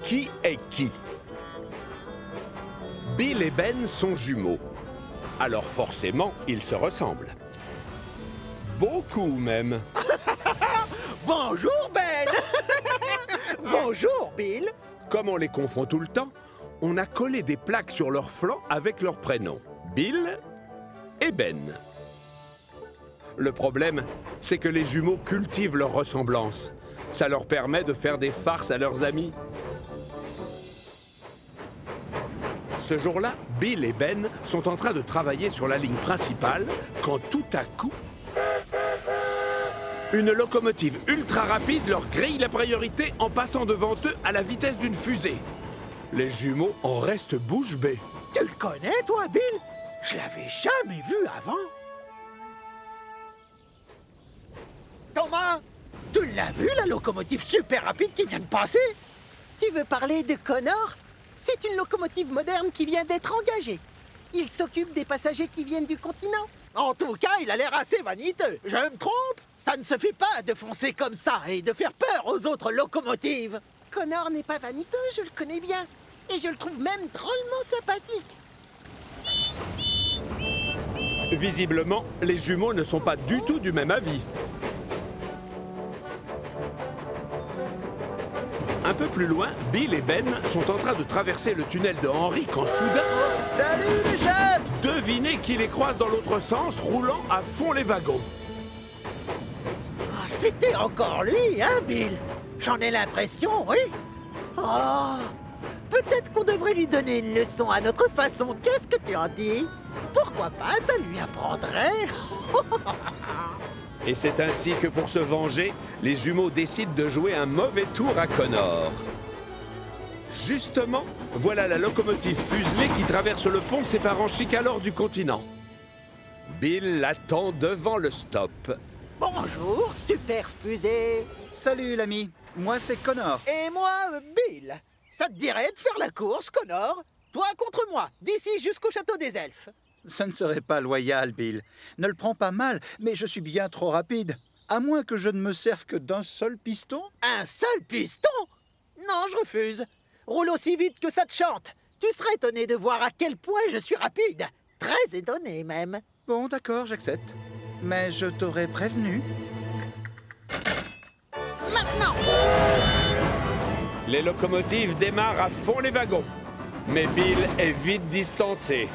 Qui est qui? Bill et Ben sont jumeaux. Alors forcément, ils se ressemblent. Beaucoup même. Bonjour, Ben. Bonjour, Bill. Comme on les confond tout le temps, on a collé des plaques sur leurs flancs avec leurs prénoms. Bill et Ben. Le problème, c'est que les jumeaux cultivent leur ressemblance. Ça leur permet de faire des farces à leurs amis. Ce jour-là, Bill et Ben sont en train de travailler sur la ligne principale quand tout à coup, une locomotive ultra rapide leur grille la priorité en passant devant eux à la vitesse d'une fusée. Les jumeaux en restent bouche bée. Tu le connais, toi, Bill? Je l'avais jamais vu avant. Thomas, tu l'as vu, la locomotive super rapide qui vient de passer? Tu veux parler de Connor? C'est une locomotive moderne qui vient d'être engagée. Il s'occupe des passagers qui viennent du continent. En tout cas, il a l'air assez vaniteux. Je me trompe? Ça ne se fait pas de foncer comme ça et de faire peur aux autres locomotives. Connor n'est pas vaniteux, je le connais bien. Et je le trouve même drôlement sympathique. Visiblement, les jumeaux ne sont pas du tout du même avis. Un peu plus loin, Bill et Ben sont en train de traverser le tunnel de Henry quand soudain... Salut les jeunes! Devinez qui les croise dans l'autre sens, roulant à fond les wagons. Ah, c'était encore lui, hein, Bill? J'en ai l'impression, oui. Oh, peut-être qu'on devrait lui donner une leçon à notre façon. Qu'est-ce que tu en dis? Pourquoi pas, ça lui apprendrait. Et c'est ainsi que pour se venger, les jumeaux décident de jouer un mauvais tour à Connor. Justement, voilà la locomotive fuselée qui traverse le pont séparant Chicalor du continent. Bill l'attend devant le stop. Bonjour, super fusée. Salut l'ami, moi c'est Connor. Et moi, Bill. Ça te dirait de faire la course, Connor? Toi contre moi, d'ici jusqu'au château des elfes. Ce ne serait pas loyal, Bill. Ne le prends pas mal, mais je suis bien trop rapide. À moins que je ne me serve que d'un seul piston. Un seul piston? Non, je refuse. Roule aussi vite que ça te chante. Tu serais étonné de voir à quel point je suis rapide. Très étonné, même. Bon, d'accord, j'accepte. Mais je t'aurais prévenu. Maintenant! Les locomotives démarrent à fond les wagons. Mais Bill est vite distancé.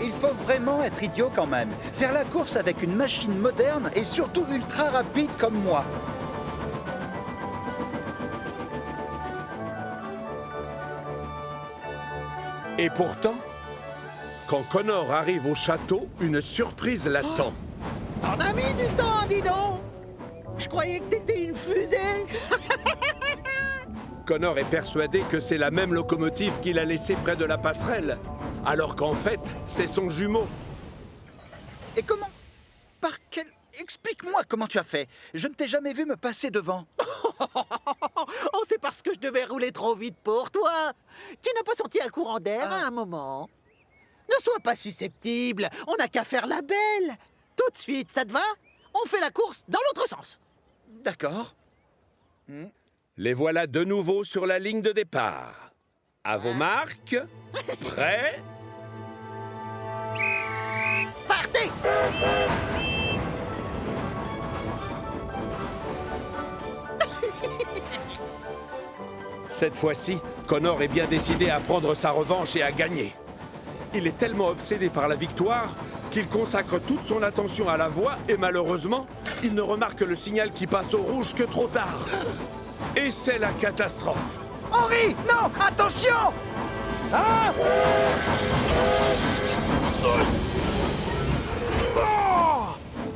Il faut vraiment être idiot quand même. Faire la course avec une machine moderne et surtout ultra rapide comme moi. Et pourtant, quand Connor arrive au château, une surprise l'attend. T'en as mis du temps, dis donc! Je croyais que t'étais une fusée! Connor est persuadé que c'est la même locomotive qu'il a laissée près de la passerelle, alors qu'en fait, c'est son jumeau. Et comment? Par quel... Explique-moi comment tu as fait. Je ne t'ai jamais vu me passer devant. Oh, c'est parce que je devais rouler trop vite pour toi! Tu n'as pas senti un courant d'air à un moment? Ne sois pas susceptible, on n'a qu'à faire la belle! Tout de suite, ça te va? On fait la course dans l'autre sens! D'accord. Les voilà de nouveau sur la ligne de départ. À vos marques, prêts? Partez! Cette fois-ci, Connor est bien décidé à prendre sa revanche et à gagner. Il est tellement obsédé par la victoire qu'il consacre toute son attention à la voie et malheureusement, il ne remarque le signal qui passe au rouge que trop tard. Et c'est la catastrophe. Henri, non, attention!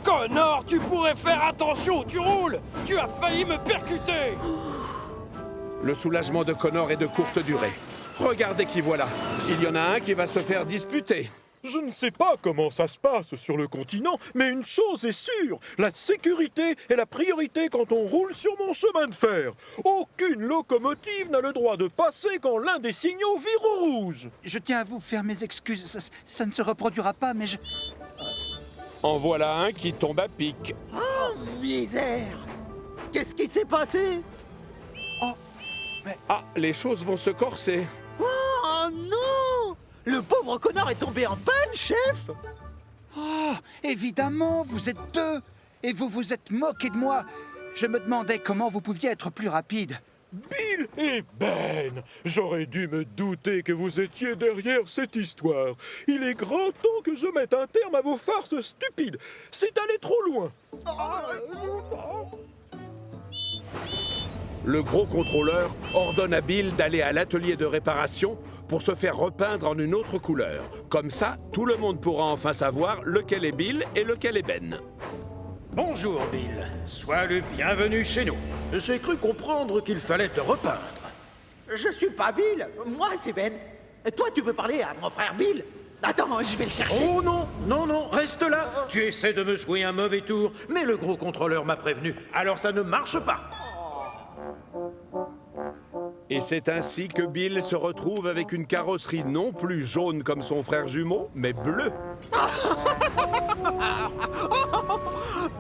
Connor, tu pourrais faire attention où tu roules! Tu as failli me percuter! Le soulagement de Connor est de courte durée. Regardez qui voilà. Il y en a un qui va se faire disputer. Je ne sais pas comment ça se passe sur le continent, mais une chose est sûre, la sécurité est la priorité quand on roule sur mon chemin de fer. Aucune locomotive n'a le droit de passer quand l'un des signaux vire au rouge. Je tiens à vous faire mes excuses. Ça ne se reproduira pas, mais je... En voilà un qui tombe à pic. Oh, misère! Qu'est-ce qui s'est passé? Ah, les choses vont se corser. Oh non! Le pauvre connard est tombé en panne, chef! Oh, évidemment, vous êtes deux. Et vous vous êtes moqué de moi. Je me demandais comment vous pouviez être plus rapide. Bill et Ben, j'aurais dû me douter que vous étiez derrière cette histoire. Il est grand temps que je mette un terme à vos farces stupides. C'est allé trop loin. Le gros contrôleur ordonne à Bill d'aller à l'atelier de réparation pour se faire repeindre en une autre couleur. Comme ça, tout le monde pourra enfin savoir lequel est Bill et lequel est Ben. Bonjour, Bill. Sois le bienvenu chez nous. J'ai cru comprendre qu'il fallait te repeindre. Je suis pas Bill, moi c'est Ben. Et toi, tu peux parler à mon frère Bill. Attends, je vais le chercher. Oh non, non, non, reste là. Tu essaies de me jouer un mauvais tour, mais le gros contrôleur m'a prévenu, alors ça ne marche pas. Et c'est ainsi que Bill se retrouve avec une carrosserie non plus jaune comme son frère jumeau, mais bleue.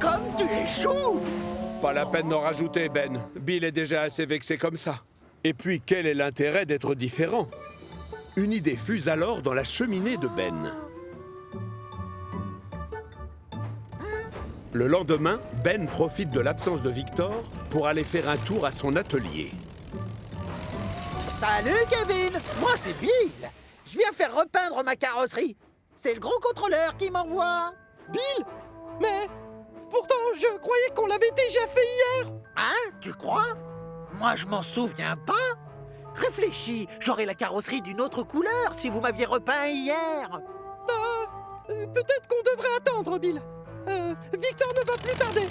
Comme tu es chou! Pas la peine d'en rajouter, Ben. Bill est déjà assez vexé comme ça. Et puis, quel est l'intérêt d'être différent? Une idée fuse alors dans la cheminée de Ben. Le lendemain, Ben profite de l'absence de Victor pour aller faire un tour à son atelier. Salut Kevin, moi c'est Bill. Je viens faire repeindre ma carrosserie. C'est le gros contrôleur qui m'envoie. Bill! Mais pourtant, je croyais qu'on l'avait déjà fait hier. Hein, tu crois? Moi je m'en souviens pas. Réfléchis, j'aurais la carrosserie d'une autre couleur si vous m'aviez repeint hier. Peut-être qu'on devrait attendre, Bill. Victor ne va plus tarder.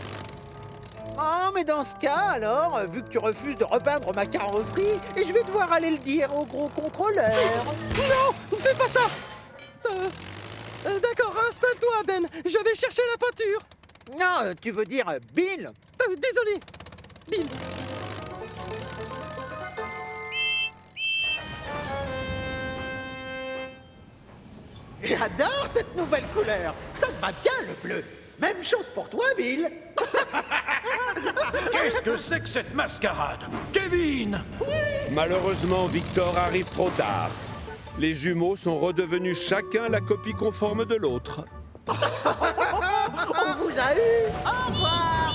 Oh, mais dans ce cas, alors, vu que tu refuses de repeindre ma carrosserie, je vais devoir aller le dire au gros contrôleur. Non, fais pas ça. D'accord, installe-toi, Ben. Je vais chercher la peinture. Non, tu veux dire Bill? Désolé, Bill. J'adore cette nouvelle couleur. Ça te va bien, le bleu. Même chose pour toi, Bill. Qu'est-ce que c'est que cette mascarade? Kevin! Malheureusement, Victor arrive trop tard. Les jumeaux sont redevenus chacun la copie conforme de l'autre. On vous a eu. Au revoir.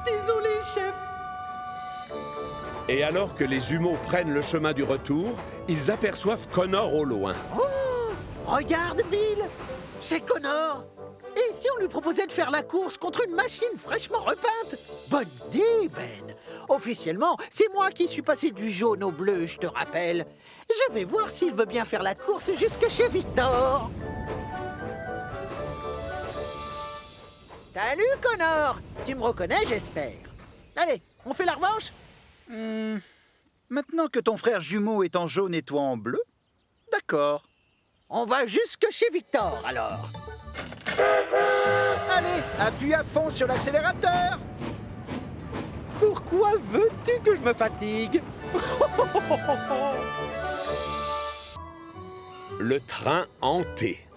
Désolé, chef. Et alors que les jumeaux prennent le chemin du retour, ils aperçoivent Connor au loin. Regarde, Bill. C'est Connor. Et si on lui proposait de faire la course contre une machine fraîchement repeinte? Bonne idée, Ben. Officiellement, c'est moi qui suis passé du jaune au bleu, je te rappelle. Je vais voir s'il veut bien faire la course jusque chez Victor. Salut, Connor. Tu me reconnais, j'espère. Allez, on fait la revanche? Maintenant que ton frère jumeau est en jaune et toi en bleu, d'accord. On va jusque chez Victor, alors. Allez, appuie à fond sur l'accélérateur. Pourquoi veux-tu que je me fatigue? Le train hanté.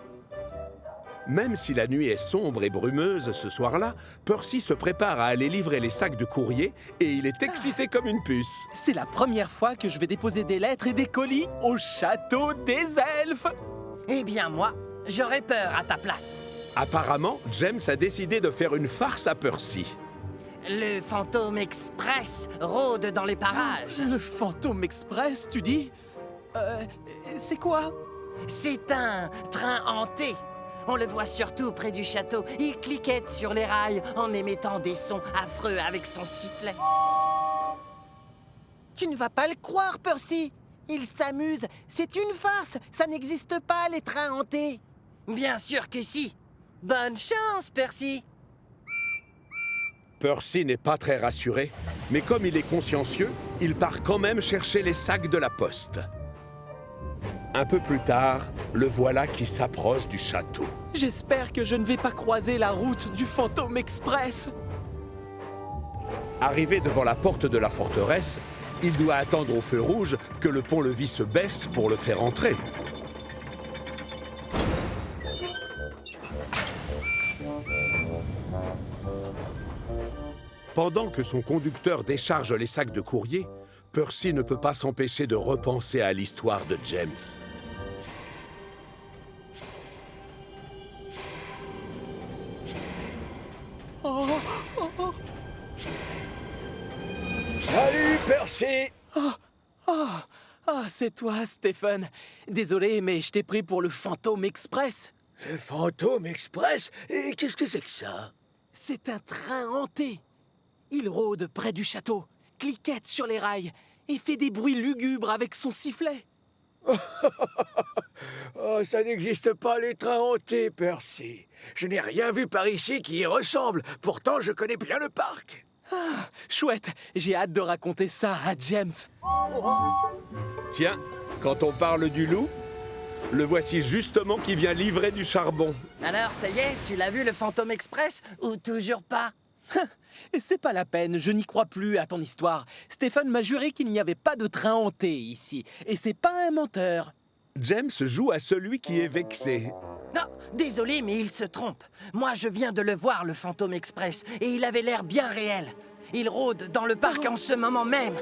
Même si la nuit est sombre et brumeuse ce soir-là, Percy se prépare à aller livrer les sacs de courrier et il est excité comme une puce. C'est la première fois que je vais déposer des lettres et des colis au château des elfes. Eh bien, moi, j'aurais peur à ta place. Apparemment, James a décidé de faire une farce à Percy. Le fantôme express rôde dans les parages. Le fantôme express, tu dis? C'est quoi? C'est un train hanté. On le voit surtout près du château. Il cliquette sur les rails en émettant des sons affreux avec son sifflet. Tu ne vas pas le croire, Percy. Il s'amuse. C'est une farce. Ça n'existe pas, les trains hantés. Bien sûr que si. Bonne chance, Percy. Percy n'est pas très rassuré, mais comme il est consciencieux, il part quand même chercher les sacs de la poste. Un peu plus tard, le voilà qui s'approche du château. J'espère que je ne vais pas croiser la route du fantôme express. Arrivé devant la porte de la forteresse, il doit attendre au feu rouge que le pont-levis se baisse pour le faire entrer. Pendant que son conducteur décharge les sacs de courrier, Percy ne peut pas s'empêcher de repenser à l'histoire de James. Salut, Percy! C'est toi, Stephen. Désolé, mais je t'ai pris pour le Fantôme Express. Le Fantôme Express? Et qu'est-ce que c'est que ça? C'est un train hanté. Il rôde près du château, cliquette sur les rails et fait des bruits lugubres avec son sifflet. Oh, ça n'existe pas, les trains hantés, Percy. Je n'ai rien vu par ici qui y ressemble. Pourtant, je connais bien le parc. Chouette, j'ai hâte de raconter ça à James. Tiens, quand on parle du loup, le voici justement qui vient livrer du charbon. Alors, ça y est, tu l'as vu le Fantôme Express ou toujours pas? Et c'est pas la peine, je n'y crois plus à ton histoire. Stephen m'a juré qu'il n'y avait pas de train hanté ici. Et c'est pas un menteur. James joue à celui qui est vexé. Non, désolé, mais il se trompe. Moi, je viens de le voir, le Fantôme Express, et il avait l'air bien réel. Il rôde dans le parc en ce moment même.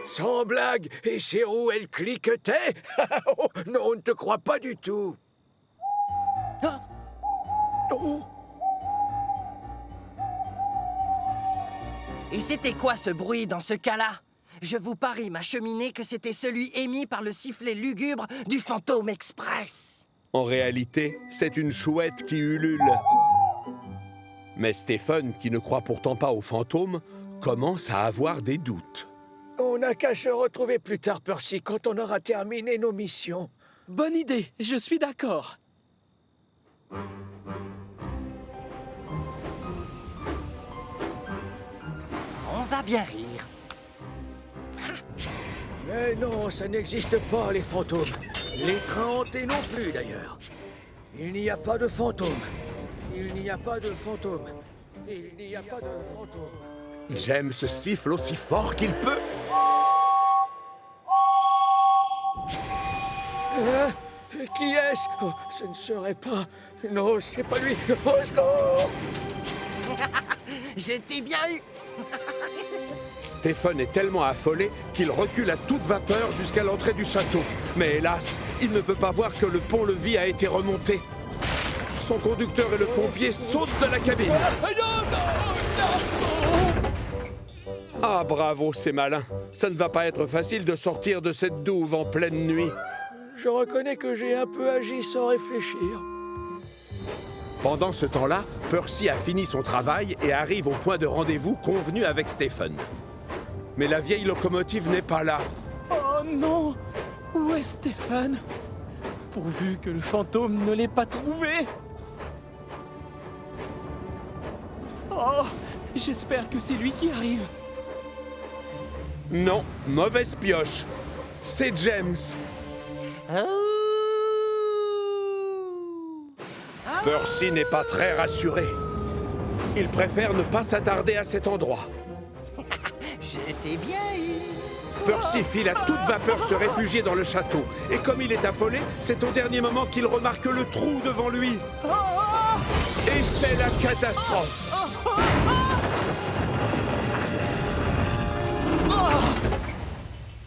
Sans blague, et ses roues, elles cliquetaient? Oh, non, on ne te croit pas du tout. Ah, Oh. et c'était quoi ce bruit dans ce cas-là? Je vous parie ma cheminée que c'était celui émis par le sifflet lugubre du Fantôme Express. En réalité, c'est une chouette qui ulule. Mais Stephen, qui ne croit pourtant pas aux fantômes, commence à avoir des doutes. On n'a qu'à se retrouver plus tard, Percy, quand on aura terminé nos missions. Bonne idée, je suis d'accord. On va bien rire. Mais non, ça n'existe pas, les fantômes. Les trains hantés non plus, d'ailleurs. Il n'y a pas de fantômes. Il n'y a pas de fantômes. Il n'y a pas de fantômes. James siffle aussi fort qu'il peut. Qui est-ce? Oh, ce ne serait pas... Non, c'est pas lui. Au secours! Je t'ai bien eu. Stephen est tellement affolé qu'il recule à toute vapeur jusqu'à l'entrée du château. Mais hélas, il ne peut pas voir que le pont-levis a été remonté. Son conducteur et le pompier sautent de la cabine. Ah bravo, c'est malin. Ça ne va pas être facile de sortir de cette douve en pleine nuit. Je reconnais que j'ai un peu agi sans réfléchir. Pendant ce temps-là, Percy a fini son travail et arrive au point de rendez-vous convenu avec Stephen. Mais la vieille locomotive n'est pas là. Oh non! Où est Stephen? Pourvu que le fantôme ne l'ait pas trouvé! Oh! J'espère que c'est lui qui arrive. Non, mauvaise pioche. C'est James. Percy n'est pas très rassuré. Il préfère ne pas s'attarder à cet endroit. Je t'ai bien eu. Percy file à toute vapeur se réfugier dans le château. Et comme il est affolé, c'est au dernier moment qu'il remarque le trou devant lui. Et c'est la catastrophe.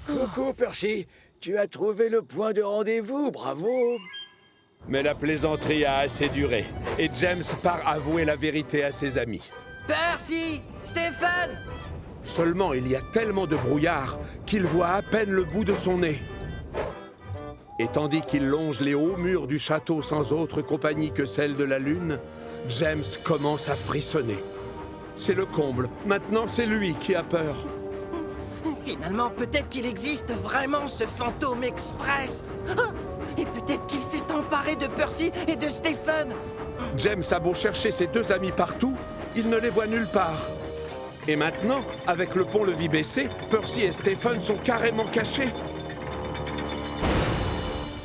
Coucou, Percy. Tu as trouvé le point de rendez-vous, bravo. Mais la plaisanterie a assez duré. Et James part avouer la vérité à ses amis. Percy! Stephen! Seulement, il y a tellement de brouillard qu'il voit à peine le bout de son nez. Et tandis qu'il longe les hauts murs du château sans autre compagnie que celle de la lune, James commence à frissonner. C'est le comble. Maintenant, c'est lui qui a peur. Finalement, peut-être qu'il existe vraiment ce Fantôme Express. Ah! Et peut-être qu'il s'est emparé de Percy et de Stephen. James a beau chercher ses deux amis partout, il ne les voit nulle part. Et maintenant, avec le pont-levis baissé, Percy et Stephen sont carrément cachés.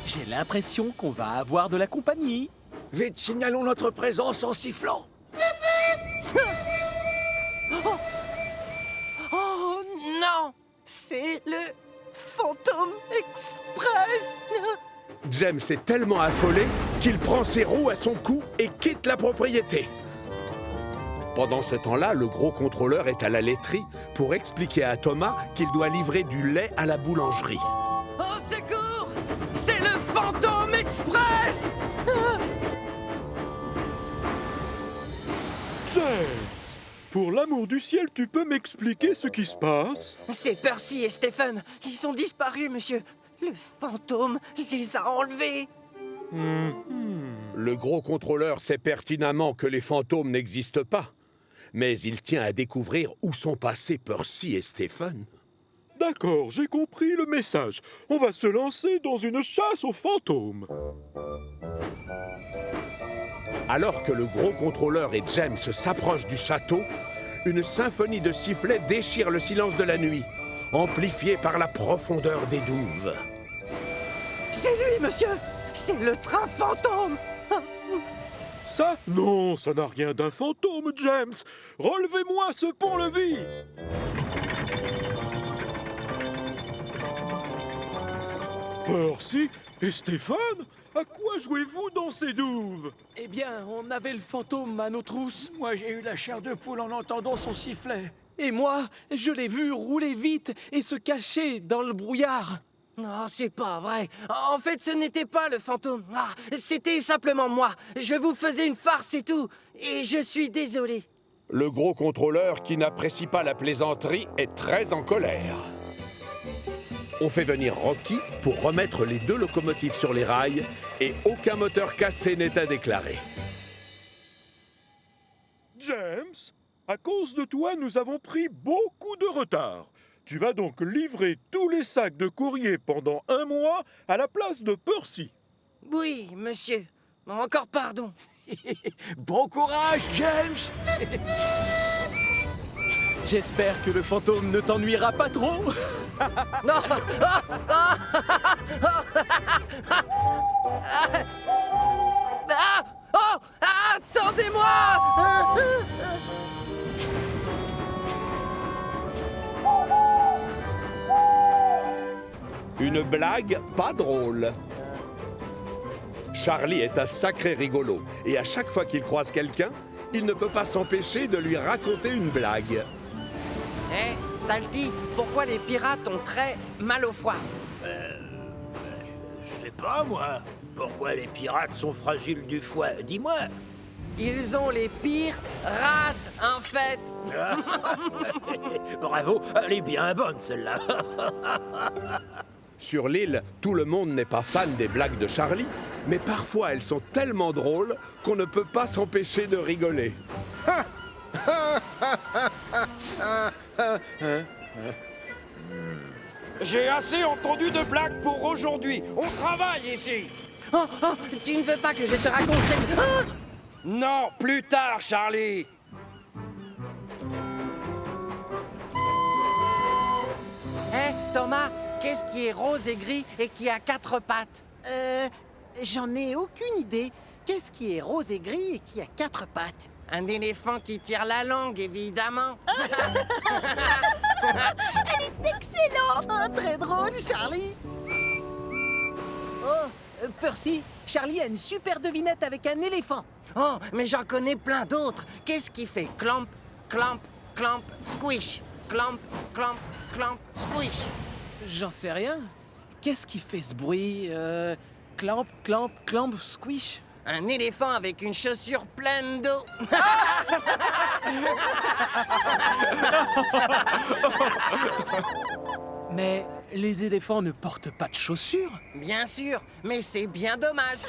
J'ai l'impression qu'on va avoir de la compagnie. Vite, signalons notre présence en sifflant. Oh non! C'est le Fantôme Express. James est tellement affolé qu'il prend ses roues à son cou et quitte la propriété. Pendant ce temps-là, le gros contrôleur est à la laiterie pour expliquer à Thomas qu'il doit livrer du lait à la boulangerie. Au secours! C'est le Fantôme Express! James, pour l'amour du ciel, tu peux m'expliquer ce qui se passe? C'est Percy et Stephen. Ils ont disparu, monsieur. Le fantôme les a enlevés. Le gros contrôleur sait pertinemment que les fantômes n'existent pas, mais il tient à découvrir où sont passés Percy et Stephen. D'accord, j'ai compris le message. On va se lancer dans une chasse aux fantômes. Alors que le gros contrôleur et James s'approchent du château, une symphonie de sifflets déchire le silence de la nuit, amplifiée par la profondeur des douves. C'est lui, monsieur! C'est le train fantôme! Ça? Non, ça n'a rien d'un fantôme, James. Relevez-moi ce pont-levis. Percy et Stephen, à quoi jouez-vous dans ces douves? Eh bien, on avait le fantôme à nos trousses. Moi, j'ai eu la chair de poule en entendant son sifflet. Et moi, je l'ai vu rouler vite et se cacher dans le brouillard. Non, c'est pas vrai. En fait, ce n'était pas le fantôme. Ah, c'était simplement moi. Je vous faisais une farce et tout. Et je suis désolé. Le gros contrôleur, qui n'apprécie pas la plaisanterie, est très en colère. On fait venir Rocky pour remettre les 2 locomotives sur les rails et aucun moteur cassé n'est à déclarer. James, à cause de toi, nous avons pris beaucoup de retard. Tu vas donc livrer tous les sacs de courrier pendant 1 mois à la place de Percy. Oui, monsieur. Encore pardon. Bon courage, James! J'espère que le fantôme ne t'ennuiera pas trop. Non! Oh! Attendez-moi! Une blague pas drôle. Charlie est un sacré rigolo, et à chaque fois qu'il croise quelqu'un, il ne peut pas s'empêcher de lui raconter une blague. Hé, Salty, pourquoi les pirates ont très mal au foie? Je sais pas, moi. Pourquoi les pirates sont fragiles du foie? Dis-moi. Ils ont les pires rates, en fait. Bravo, elle est bien bonne, celle-là. Sur l'île, tout le monde n'est pas fan des blagues de Charlie, mais parfois elles sont tellement drôles qu'on ne peut pas s'empêcher de rigoler. J'ai assez entendu de blagues pour aujourd'hui. On travaille ici. Oh, tu ne veux pas que je te raconte cette... Ah! Non, plus tard, Charlie. Hé, Thomas, qu'est-ce qui est rose et gris et qui a 4 pattes? J'en ai aucune idée. Qu'est-ce qui est rose et gris et qui a 4 pattes? Un éléphant qui tire la langue, évidemment. Excellent! Oh, très drôle, Charlie! Oh, Percy, Charlie a une super devinette avec un éléphant. Oh, mais j'en connais plein d'autres. Qu'est-ce qui fait clamp, clamp, clamp, squish? Clamp, clamp, clamp, squish. J'en sais rien. Qu'est-ce qui fait ce bruit? Clamp, clamp, clamp, squish? Un éléphant avec une chaussure pleine d'eau. Mais les éléphants ne portent pas de chaussures. Bien sûr, mais c'est bien dommage.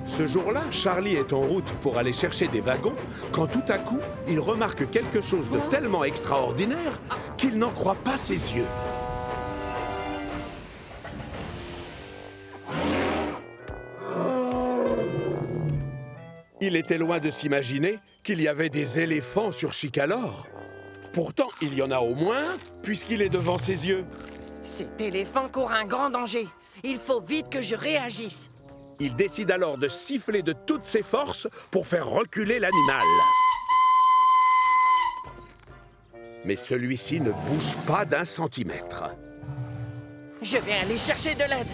Ce jour-là, Charlie est en route pour aller chercher des wagons, quand tout à coup, il remarque quelque chose de tellement extraordinaire qu'il n'en croit pas ses yeux. Il était loin de s'imaginer qu'il y avait des éléphants sur Chicalor. Pourtant, il y en a au moins, puisqu'il est devant ses yeux. Cet éléphant court un grand danger. Il faut vite que je réagisse. Il décide alors de siffler de toutes ses forces pour faire reculer l'animal. Mais celui-ci ne bouge pas d'1 centimètre. Je vais aller chercher de l'aide.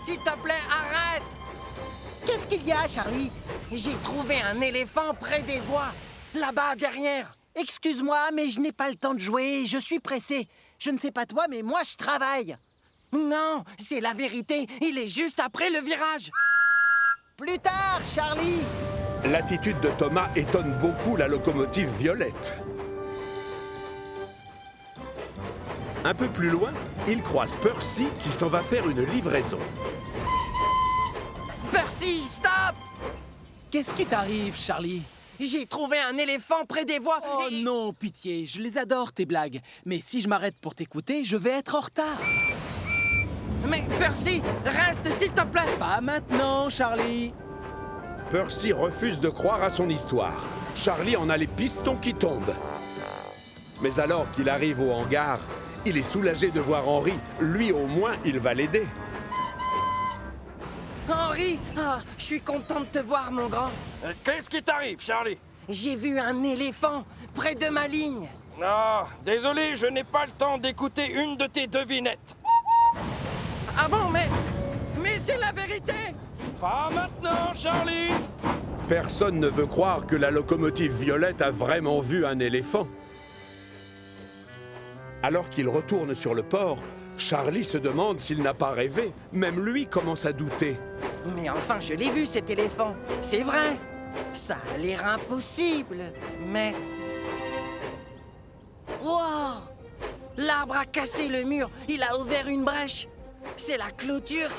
s'il te plaît, arrête! Qu'est-ce qu'il y a, Charlie? J'ai trouvé un éléphant près des voies, là-bas derrière. Excuse-moi, mais je n'ai pas le temps de jouer, je suis pressé. Je ne sais pas toi, mais moi, je travaille. Non, c'est la vérité, il est juste après le virage. Plus tard, Charlie! L'attitude de Thomas étonne beaucoup la locomotive Violette. Un peu plus loin, il croise Percy qui s'en va faire une livraison. Percy, stop! Qu'est-ce qui t'arrive, Charlie? J'ai trouvé un éléphant près des voies. Oh non, pitié, je les adore, tes blagues. Mais si je m'arrête pour t'écouter, je vais être en retard. Mais Percy, reste s'il te plaît! Pas maintenant, Charlie. Percy refuse de croire à son histoire. Charlie en a les pistons qui tombent. Mais alors qu'il arrive au hangar, il est soulagé de voir Henry. Lui, au moins, il va l'aider. Henry, je suis content de te voir, mon grand. Qu'est-ce qui t'arrive, Charlie? J'ai vu un éléphant près de ma ligne. Ah, désolé, je n'ai pas le temps d'écouter une de tes devinettes. Ah bon, mais c'est la vérité! Pas maintenant, Charlie! Personne ne veut croire que la locomotive Violette a vraiment vu un éléphant. Alors qu'il retourne sur le port, Charlie se demande s'il n'a pas rêvé. Même lui commence à douter. Mais enfin, je l'ai vu, cet éléphant. C'est vrai. Ça a l'air impossible, mais... Wow! L'arbre a cassé le mur. Il a ouvert une brèche. C'est la clôture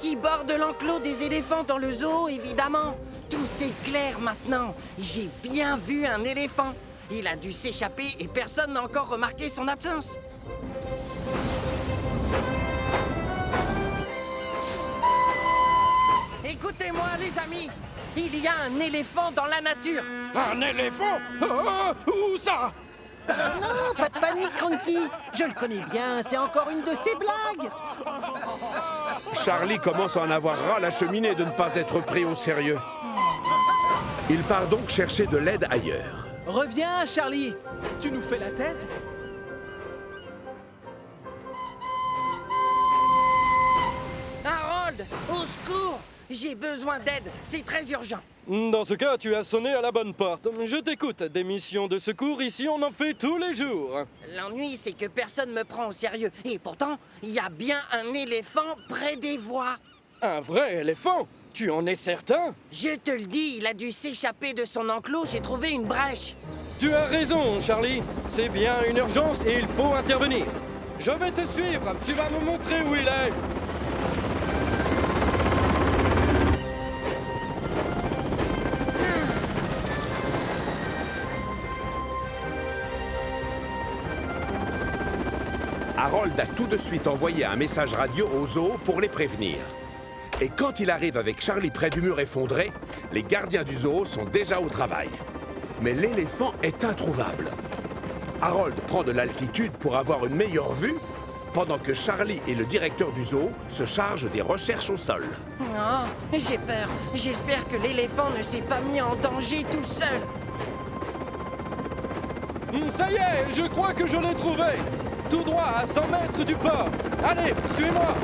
qui borde l'enclos des éléphants dans le zoo, évidemment. Tout s'éclaire maintenant. J'ai bien vu un éléphant. Il a dû s'échapper et personne n'a encore remarqué son absence. Écoutez-moi, les amis. Il y a un éléphant dans la nature. Un éléphant? Où ça? Non, pas de panique, Cranky. Je le connais bien, c'est encore une de ses blagues. Charlie commence à en avoir ras la cheminée de ne pas être pris au sérieux. Il part donc chercher de l'aide ailleurs. Reviens, Charlie. Tu nous fais la tête? Harold, au secours! J'ai besoin d'aide, c'est très urgent. Dans ce cas, tu as sonné à la bonne porte. Je t'écoute. Des missions de secours, ici, on en fait tous les jours. L'ennui, c'est que personne me prend au sérieux. Et pourtant, il y a bien un éléphant près des voies. Un vrai éléphant? Tu en es certain? Je te le dis, il a dû s'échapper de son enclos, j'ai trouvé une brèche. Tu as raison, Charlie. C'est bien une urgence et il faut intervenir. Je vais te suivre. Tu vas me montrer où il est. Harold a tout de suite envoyé un message radio au zoo pour les prévenir. Et quand il arrive avec Charlie près du mur effondré, les gardiens du zoo sont déjà au travail. Mais l'éléphant est introuvable. Harold prend de l'altitude pour avoir une meilleure vue, pendant que Charlie et le directeur du zoo se chargent des recherches au sol. Oh, j'ai peur. J'espère que l'éléphant ne s'est pas mis en danger tout seul. Ça y est, je crois que je l'ai trouvé. Tout droit à 100 mètres du port. Allez, suis-moi.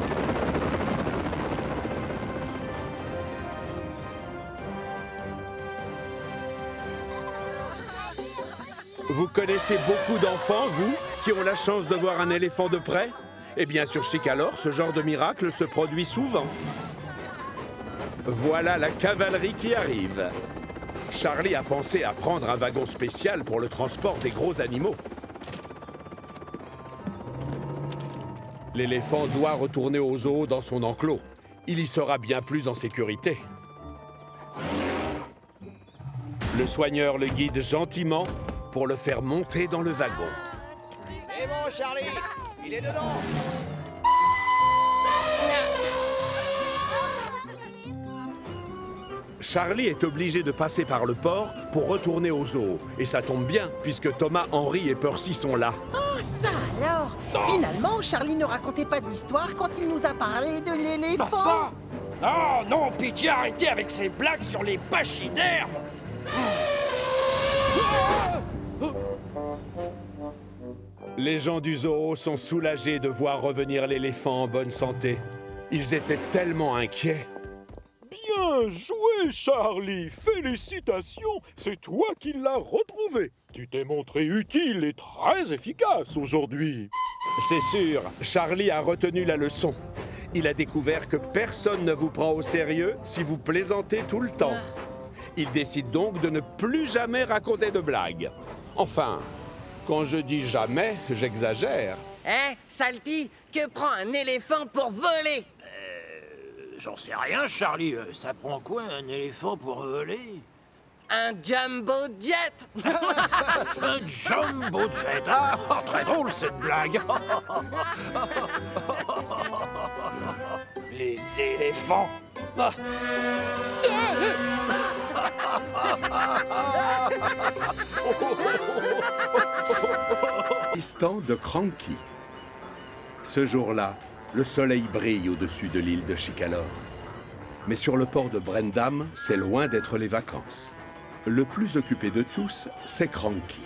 Vous connaissez beaucoup d'enfants, vous, qui ont la chance de voir un éléphant de près? Eh bien, sur Chicalor, ce genre de miracle se produit souvent. Voilà la cavalerie qui arrive. Charlie a pensé à prendre un wagon spécial pour le transport des gros animaux. L'éléphant doit retourner au zoo dans son enclos. Il y sera bien plus en sécurité. Le soigneur le guide gentiment pour le faire monter dans le wagon. C'est bon, Charlie. Il est dedans. Charlie est obligé de passer par le port pour retourner au zoo. Et ça tombe bien, puisque Thomas, Henry et Percy sont là. Oh, ça alors! Finalement, Charlie ne racontait pas d'histoire quand il nous a parlé de l'éléphant. Pas ça! Oh non, pitié, arrêtez avec ces blagues sur les pachydermes! Les gens du zoo sont soulagés de voir revenir l'éléphant en bonne santé. Ils étaient tellement inquiets. Bien joué, Charlie. Félicitations, c'est toi qui l'as retrouvé. Tu t'es montré utile et très efficace aujourd'hui. C'est sûr, Charlie a retenu la leçon. Il a découvert que personne ne vous prend au sérieux si vous plaisantez tout le temps. Il décide donc de ne plus jamais raconter de blagues. Enfin, quand je dis jamais, j'exagère. Hein, Salty, que prend un éléphant pour voler? J'en sais rien, Charlie. Ça prend quoi, un éléphant pour voler? Un jumbo jet. Un jumbo jet. Ah, très drôle, cette blague. Les éléphants. Ah. Assistant de Cranky. Ce jour-là, le soleil brille au-dessus de l'île de Chicalor. Mais sur le port de Brendam, c'est loin d'être les vacances. Le plus occupé de tous, c'est Cranky.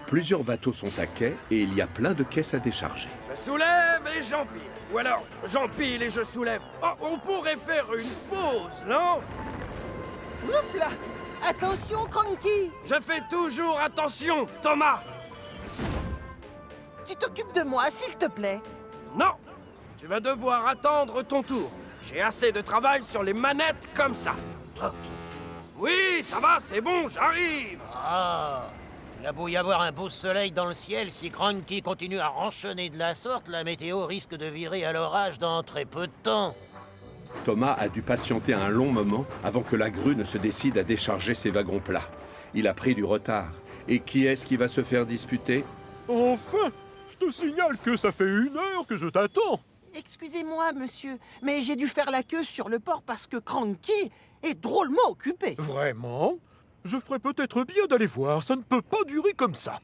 Plusieurs bateaux sont à quai et il y a plein de caisses à décharger. Je soulève et j'empile. Ou alors, j'empile et je soulève. Oh, on pourrait faire une pause, non? Hop là! Attention, Cranky! Je fais toujours attention, Thomas. Tu t'occupes de moi, s'il te plaît. Non, tu vas devoir attendre ton tour. J'ai assez de travail sur les manettes comme ça. Ah. Oui, ça va, c'est bon, j'arrive. Ah, il a beau y avoir un beau soleil dans le ciel, si Cranky continue à ranchonner de la sorte, la météo risque de virer à l'orage dans très peu de temps. Thomas a dû patienter un long moment avant que la grue ne se décide à décharger ses wagons plats. Il a pris du retard. Et qui est-ce qui va se faire disputer? Enfin, je te signale que ça fait 1 heure que je t'attends. Excusez-moi, monsieur, mais j'ai dû faire la queue sur le port parce que Cranky est drôlement occupé. Vraiment? Je ferais peut-être bien d'aller voir, ça ne peut pas durer comme ça.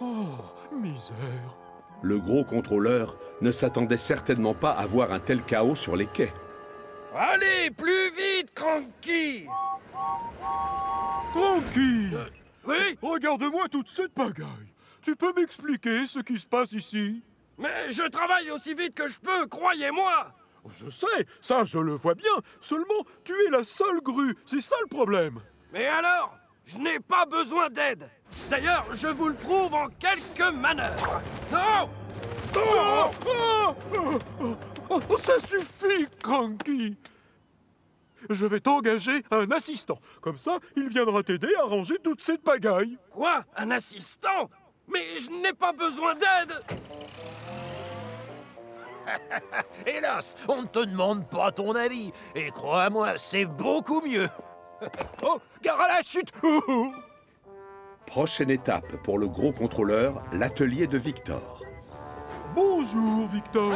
Oh, misère. Le gros contrôleur ne s'attendait certainement pas à voir un tel chaos sur les quais. Allez, plus vite, Cranky. Cranky! Oui? Regarde-moi toute cette pagaille. Tu peux m'expliquer ce qui se passe ici? Mais je travaille aussi vite que je peux, croyez-moi. Je sais, ça je le vois bien. Seulement, tu es la seule grue, c'est ça le problème. Mais alors, je n'ai pas besoin d'aide. D'ailleurs, je vous le prouve en quelques manœuvres. Non! Ça suffit, Cranky. Je vais t'engager un assistant. Comme ça, il viendra t'aider à ranger toute cette pagaille. Quoi? Un assistant? Mais je n'ai pas besoin d'aide. Hélas, on ne te demande pas ton avis. Et crois-moi, c'est beaucoup mieux. Oh, gare à la chute! Prochaine étape pour le gros contrôleur, l'atelier de Victor. Bonjour, Victor.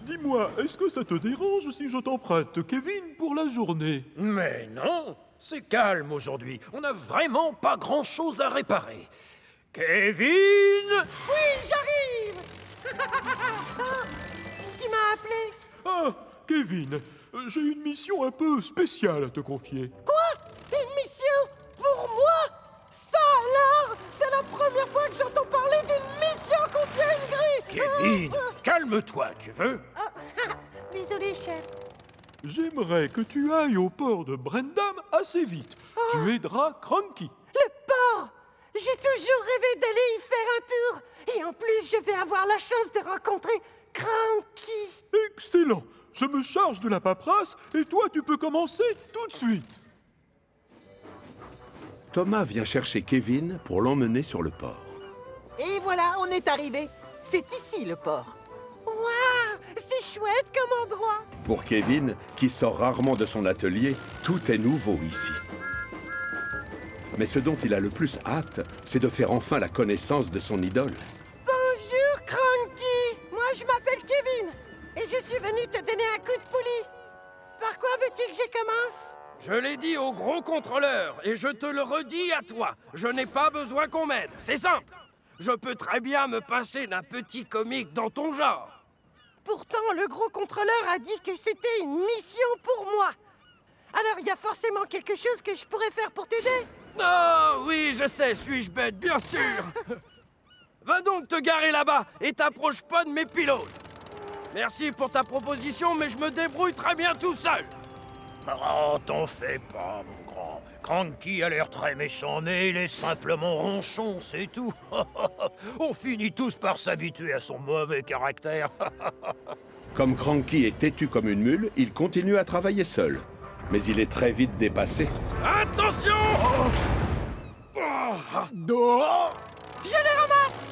Dis-moi, est-ce que ça te dérange si je t'emprunte Kevin pour la journée? Mais non, c'est calme aujourd'hui. On n'a vraiment pas grand-chose à réparer. Kevin! Oui, j'arrive. Tu m'as appelé? Ah, Kevin, j'ai une mission un peu spéciale à te confier. Quoi? Une mission? Pour moi? Ça alors? C'est la première fois que j'entends parler d'une mission confiée à une grue. Kevin, calme-toi, tu veux? Désolé, chef. J'aimerais que tu ailles au port de Brendam assez vite. Tu aideras Cranky. Le port! J'ai toujours rêvé d'aller y faire un tour. Et en plus, je vais avoir la chance de rencontrer Cranky. Excellent. Je me charge de la paperasse et toi, tu peux commencer tout de suite. Thomas vient chercher Kevin pour l'emmener sur le port. Et voilà, on est arrivé. C'est ici le port. Waouh, c'est chouette comme endroit. Pour Kevin, qui sort rarement de son atelier, tout est nouveau ici. Mais ce dont il a le plus hâte, c'est de faire enfin la connaissance de son idole. Bonjour, Cranky. Moi, je m'appelle Kevin. Et je suis venu te donner un coup de poulie. Par quoi veux-tu que je commence? Je l'ai dit au gros contrôleur et je te le redis à toi. Je n'ai pas besoin qu'on m'aide. C'est simple. Je peux très bien me passer d'un petit comique dans ton genre. Pourtant, le gros contrôleur a dit que c'était une mission pour moi. Alors, il y a forcément quelque chose que je pourrais faire pour t'aider. Oh, oui, je sais, suis-je bête, bien sûr. Va donc te garer là-bas et t'approche pas de mes pylônes. Merci pour ta proposition, mais je me débrouille très bien tout seul. Oh, t'en fais pas, mon grand. Cranky a l'air très méchant, mais il est simplement ronchon, c'est tout. On finit tous par s'habituer à son mauvais caractère. Comme Cranky est têtu comme une mule, il continue à travailler seul. Mais il est très vite dépassé. Attention! Je les ramasse!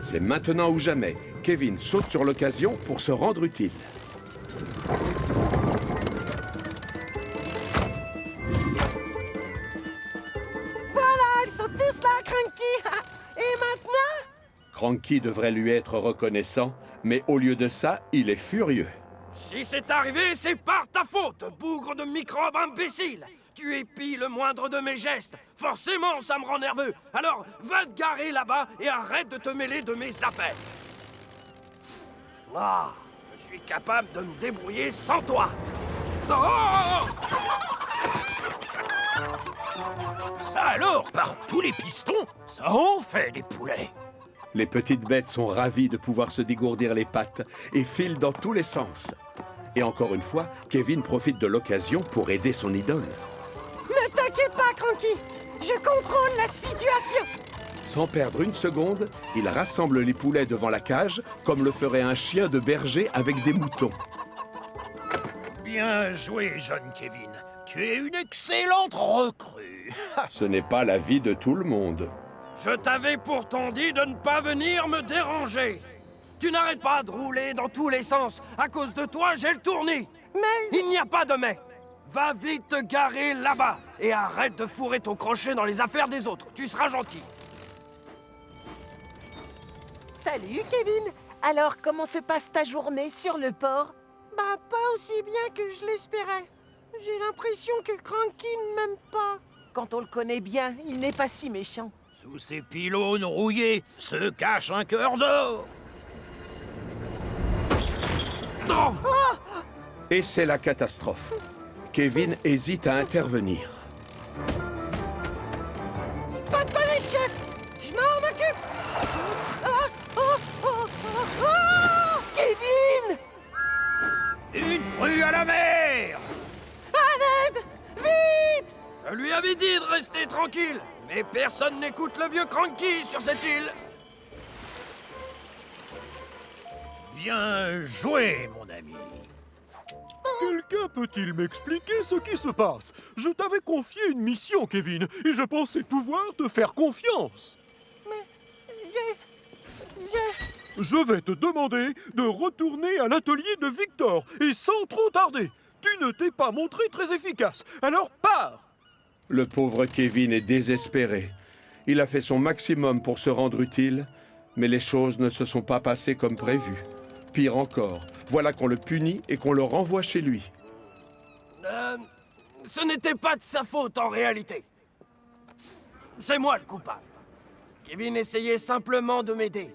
C'est maintenant ou jamais. Kevin saute sur l'occasion pour se rendre utile. Voilà, ils sont tous là, Cranky! Et maintenant? Cranky devrait lui être reconnaissant, mais au lieu de ça, il est furieux. Si c'est arrivé, c'est par ta faute, bougre de microbe imbécile! Tu épies le moindre de mes gestes. Forcément, ça me rend nerveux. Alors, va te garer là-bas et arrête de te mêler de mes affaires. Ah, je suis capable de me débrouiller sans toi. Oh! Ça alors, par tous les pistons, ça en fait des poulets. Les petites bêtes sont ravies de pouvoir se dégourdir les pattes et filent dans tous les sens. Et encore une fois, Kevin profite de l'occasion pour aider son idole. Ne t'inquiète pas, Cranky! Je contrôle la situation! Sans perdre une seconde, il rassemble les poulets devant la cage, comme le ferait un chien de berger avec des moutons. Bien joué, jeune Kevin. Tu es une excellente recrue. Ce n'est pas l'avis de tout le monde. Je t'avais pourtant dit de ne pas venir me déranger. Tu n'arrêtes pas de rouler dans tous les sens. À cause de toi, j'ai le tournis. Mais... Il n'y a pas de mais. Va vite te garer là-bas et arrête de fourrer ton crochet dans les affaires des autres. Tu seras gentil. Salut, Kevin! Alors, comment se passe ta journée sur le port? Bah, pas aussi bien que je l'espérais. J'ai l'impression que Cranky ne m'aime pas. Quand on le connaît bien, il n'est pas si méchant. Sous ces pylônes rouillés se cache un cœur d'or. Non! Et c'est la catastrophe. Kevin hésite à intervenir. Pas de panique, chef! Je m'en occupe! Kevin! Une crue à la mer! À l'aide! Vite! Je lui avais dit de rester tranquille, mais personne n'écoute le vieux Cranky sur cette île. Bien joué, mon ami. Quelqu'un peut-il m'expliquer ce qui se passe? Je t'avais confié une mission, Kevin, et je pensais pouvoir te faire confiance. Je vais te demander de retourner à l'atelier de Victor, et sans trop tarder. Tu ne t'es pas montré très efficace, alors pars! Le pauvre Kevin est désespéré. Il a fait son maximum pour se rendre utile, mais les choses ne se sont pas passées comme prévu. Pire encore, voilà qu'on le punit et qu'on le renvoie chez lui. Ce n'était pas de sa faute en réalité. C'est moi le coupable. Kevin essayait simplement de m'aider.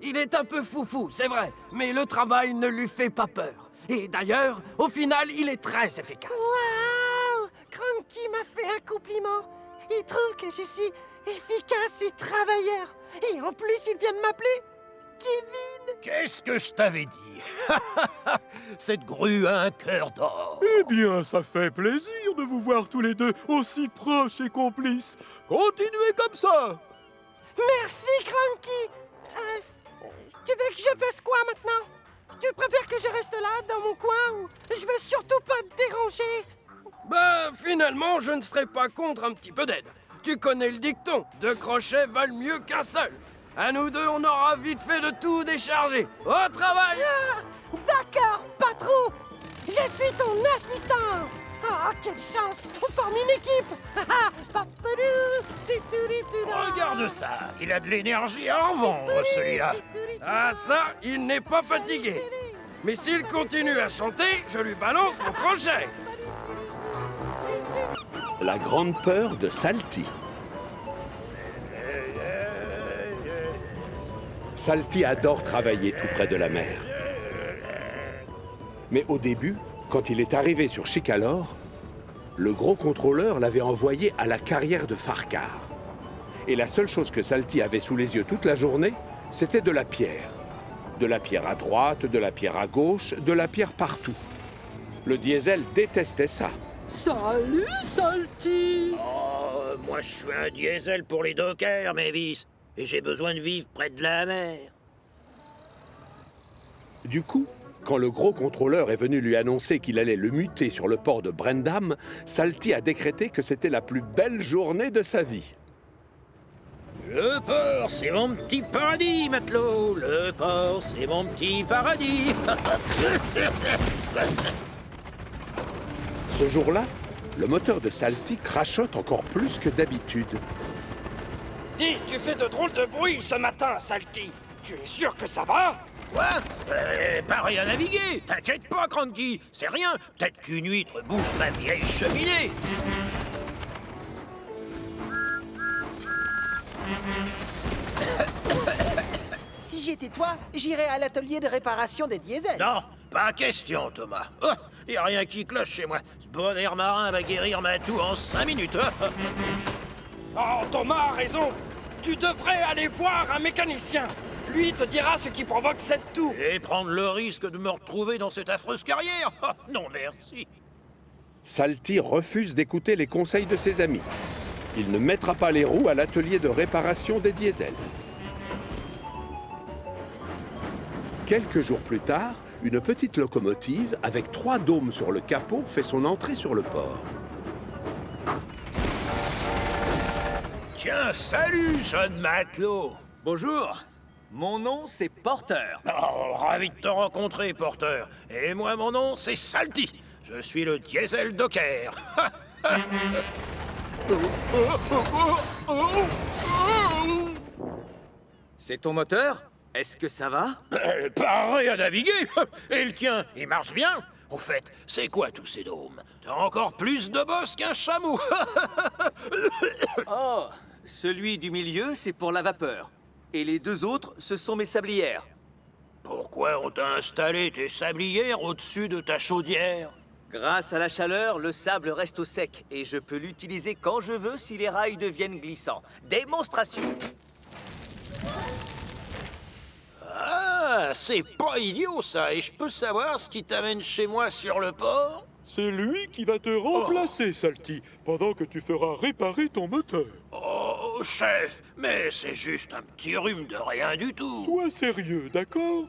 Il est un peu foufou, c'est vrai, mais le travail ne lui fait pas peur. Et d'ailleurs, au final, il est très efficace. Waouh! Cranky m'a fait un compliment. Il trouve que je suis efficace et travailleur. Et en plus, il vient de m'appeler Kevin. Qu'est-ce que je t'avais dit? Cette grue a un cœur d'or. Eh bien, ça fait plaisir de vous voir tous les deux aussi proches et complices. Continuez comme ça! Merci, Cranky. Tu veux que je fasse quoi maintenant? Tu préfères que je reste là, dans mon coin, ou je veux surtout pas te déranger? Bah, finalement, je ne serais pas contre un petit peu d'aide. Tu connais le dicton, 2 crochets valent mieux qu'un seul. À nous deux, on aura vite fait de tout décharger. Au travail! D'accord, patron. Je suis ton assistant. Ah, quelle chance. On forme une équipe. Regarde ça, il a de l'énergie à en vendre, celui-là. Ah ça, il n'est pas fatigué. Mais s'il continue à chanter, je lui balance mon crochet. La grande peur de Salty. Salty adore travailler tout près de la mer. Mais au début, quand il est arrivé sur Chicalor, le gros contrôleur l'avait envoyé à la carrière de Farcar. Et la seule chose que Salty avait sous les yeux toute la journée, c'était de la pierre. De la pierre à droite, de la pierre à gauche, de la pierre partout. Le diesel détestait ça. Salut, Salty! Oh, moi je suis un diesel pour les dockers, Mavis. Et j'ai besoin de vivre près de la mer. Du coup, quand le gros contrôleur est venu lui annoncer qu'il allait le muter sur le port de Brendam, Salty a décrété que c'était la plus belle journée de sa vie. Le port, c'est mon petit paradis, matelot. Le port, c'est mon petit paradis. Ce jour-là, le moteur de Salty crachote encore plus que d'habitude. Dis, tu fais de drôles de bruit ce matin, Salty. Tu es sûr que ça va? Quoi? Pareil à naviguer. T'inquiète pas, Cranky. C'est rien. Peut-être qu'une huître bouge ma vieille cheminée. Si j'étais toi, j'irais à l'atelier de réparation des diesels. Non, pas question, Thomas. Oh, y a rien qui cloche chez moi. Ce bon air marin va guérir ma toux en 5 minutes. Oh, Thomas a raison. Tu devrais aller voir un mécanicien. Lui te dira ce qui provoque cette toux. Et prendre le risque de me retrouver dans cette affreuse carrière? Oh, non, merci. Salty refuse d'écouter les conseils de ses amis. Il ne mettra pas les roues à l'atelier de réparation des diesels. Quelques jours plus tard, une petite locomotive avec 3 dômes sur le capot fait son entrée sur le port. Tiens, salut, jeune matelot. Bonjour, mon nom c'est Porter. Oh, ravi de te rencontrer, Porter. Et moi, mon nom, c'est Salty. Je suis le diesel docker. C'est ton moteur? Est-ce que ça va? Pareil à naviguer. Et le tien, il marche bien? Au fait, c'est quoi tous ces dômes? T'as encore plus de bosse qu'un chameau. Oh, celui du milieu, c'est pour la vapeur. Et les 2 autres, ce sont mes sablières. Pourquoi on t'a installé tes sablières au-dessus de ta chaudière? Grâce à la chaleur, le sable reste au sec et je peux l'utiliser quand je veux si les rails deviennent glissants. Démonstration! Ah, c'est pas idiot ça, et je peux savoir ce qui t'amène chez moi sur le port? C'est lui qui va te remplacer, Salty, pendant que tu feras réparer ton moteur. Oh, chef, mais c'est juste un petit rhume de rien du tout. Sois sérieux, d'accord?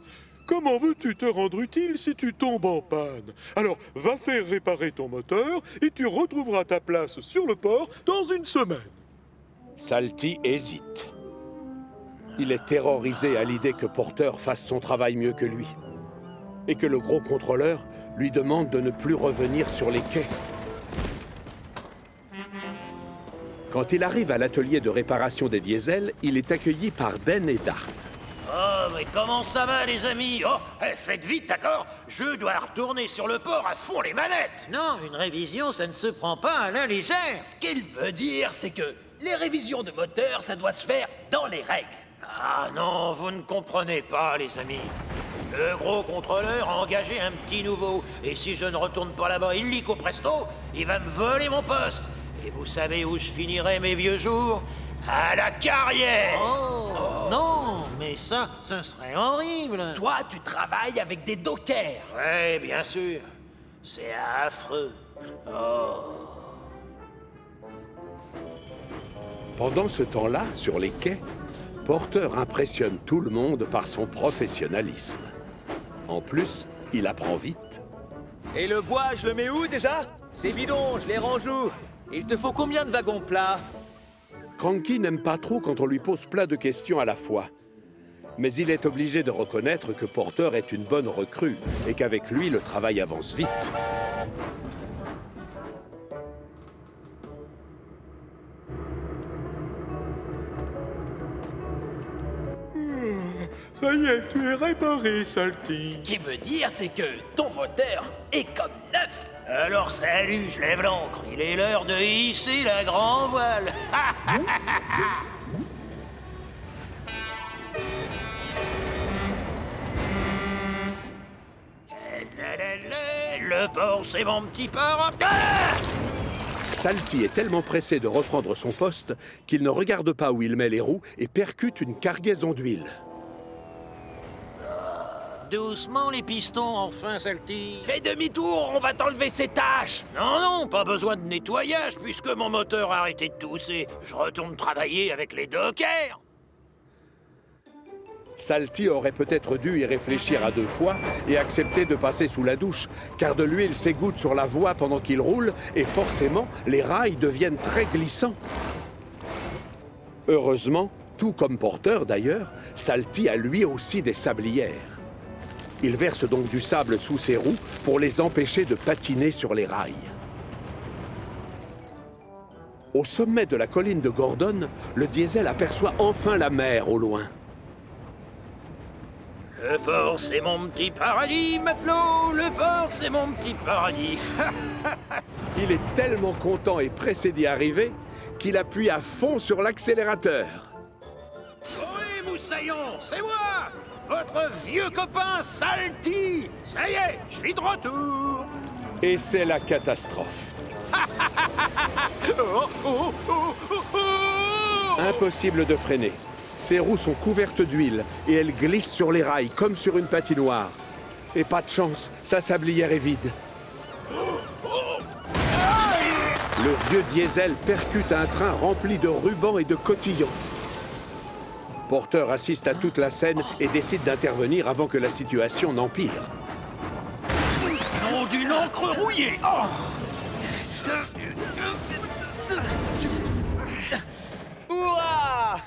Comment veux-tu te rendre utile si tu tombes en panne? Alors, va faire réparer ton moteur et tu retrouveras ta place sur le port dans une semaine. Salty hésite. Il est terrorisé à l'idée que Porter fasse son travail mieux que lui. Et que le gros contrôleur lui demande de ne plus revenir sur les quais. Quand il arrive à l'atelier de réparation des diesels, il est accueilli par Ben et Dart. Oh, mais comment ça va, les amis? Oh, faites vite, d'accord? Je dois retourner sur le port à fond les manettes. Non, une révision, ça ne se prend pas à la légère. Ce qu'il veut dire, c'est que les révisions de moteur, ça doit se faire dans les règles. Ah non, vous ne comprenez pas, les amis. Le gros contrôleur a engagé un petit nouveau. Et si je ne retourne pas là-bas illico presto, il va me voler mon poste. Et vous savez où je finirai mes vieux jours? À la carrière. Oh, non, mais ça, ce serait horrible. Toi, tu travailles avec des dockers. Ouais, bien sûr. C'est affreux. Oh. Pendant ce temps-là, sur les quais, Porter impressionne tout le monde par son professionnalisme. En plus, il apprend vite. Et le bois, je le mets où déjà? C'est bidon, je les range où? Il te faut combien de wagons plats? Cranky n'aime pas trop quand on lui pose plein de questions à la fois. Mais il est obligé de reconnaître que Porter est une bonne recrue et qu'avec lui, le travail avance vite. Ça y est, tu es réparé, Salty. Ce qui veut dire, c'est que ton moteur est comme neuf. Alors salut, je lève l'ancre. Il est l'heure de hisser la grand voile. Le port, c'est mon petit port. Ah! Salty est tellement pressé de reprendre son poste qu'il ne regarde pas où il met les roues et percute une cargaison d'huile. Doucement les pistons, enfin, Salty. Fais demi-tour, on va t'enlever ces tâches. Non, non, pas besoin de nettoyage, puisque mon moteur a arrêté de tousser. Je retourne travailler avec les dockers. Salty aurait peut-être dû y réfléchir à 2 fois et accepter de passer sous la douche, car de l'huile s'égoutte sur la voie pendant qu'il roule et forcément, les rails deviennent très glissants. Heureusement, tout comme Porter d'ailleurs, Salty a lui aussi des sablières. Il verse donc du sable sous ses roues pour les empêcher de patiner sur les rails. Au sommet de la colline de Gordon, le diesel aperçoit enfin la mer au loin. Le port, c'est mon petit paradis, matelot. Le port, c'est mon petit paradis. Il est tellement content et pressé d'y arriver qu'il appuie à fond sur l'accélérateur. Oui, moussaillon, c'est moi, votre vieux copain Salty. Ça y est, je suis de retour. Et c'est la catastrophe. Impossible de freiner. Ses roues sont couvertes d'huile et elles glissent sur les rails comme sur une patinoire. Et pas de chance, sa sablière est vide. Le vieux diesel percute un train rempli de rubans et de cotillons. Porter assiste à toute la scène et décide d'intervenir avant que la situation n'empire. Nom d'une encre rouillée. Oh. Ouah!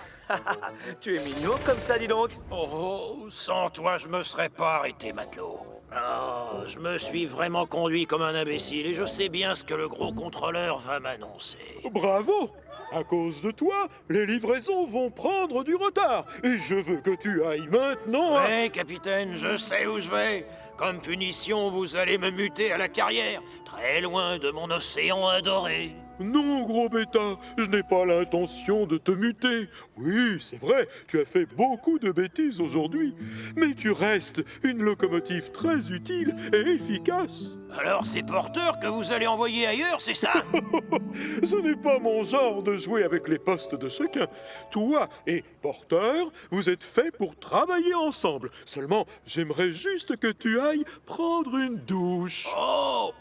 Tu es mignon comme ça, dis donc. Oh, sans toi, je me serais pas arrêté, matelot. Oh, je me suis vraiment conduit comme un imbécile et je sais bien ce que le gros contrôleur va m'annoncer. Bravo! À cause de toi, les livraisons vont prendre du retard. Et je veux que tu ailles maintenant à... Oui, capitaine, je sais où je vais. Comme punition, vous allez me muter à la carrière, très loin de mon océan adoré. Non, gros bêta, je n'ai pas l'intention de te muter. Oui, c'est vrai, tu as fait beaucoup de bêtises aujourd'hui. Mais tu restes une locomotive très utile et efficace. Alors c'est Porter que vous allez envoyer ailleurs, c'est ça? Ce n'est pas mon genre de jouer avec les postes de chacun. Toi et Porter, vous êtes faits pour travailler ensemble. Seulement, j'aimerais juste que tu ailles prendre une douche. Oh!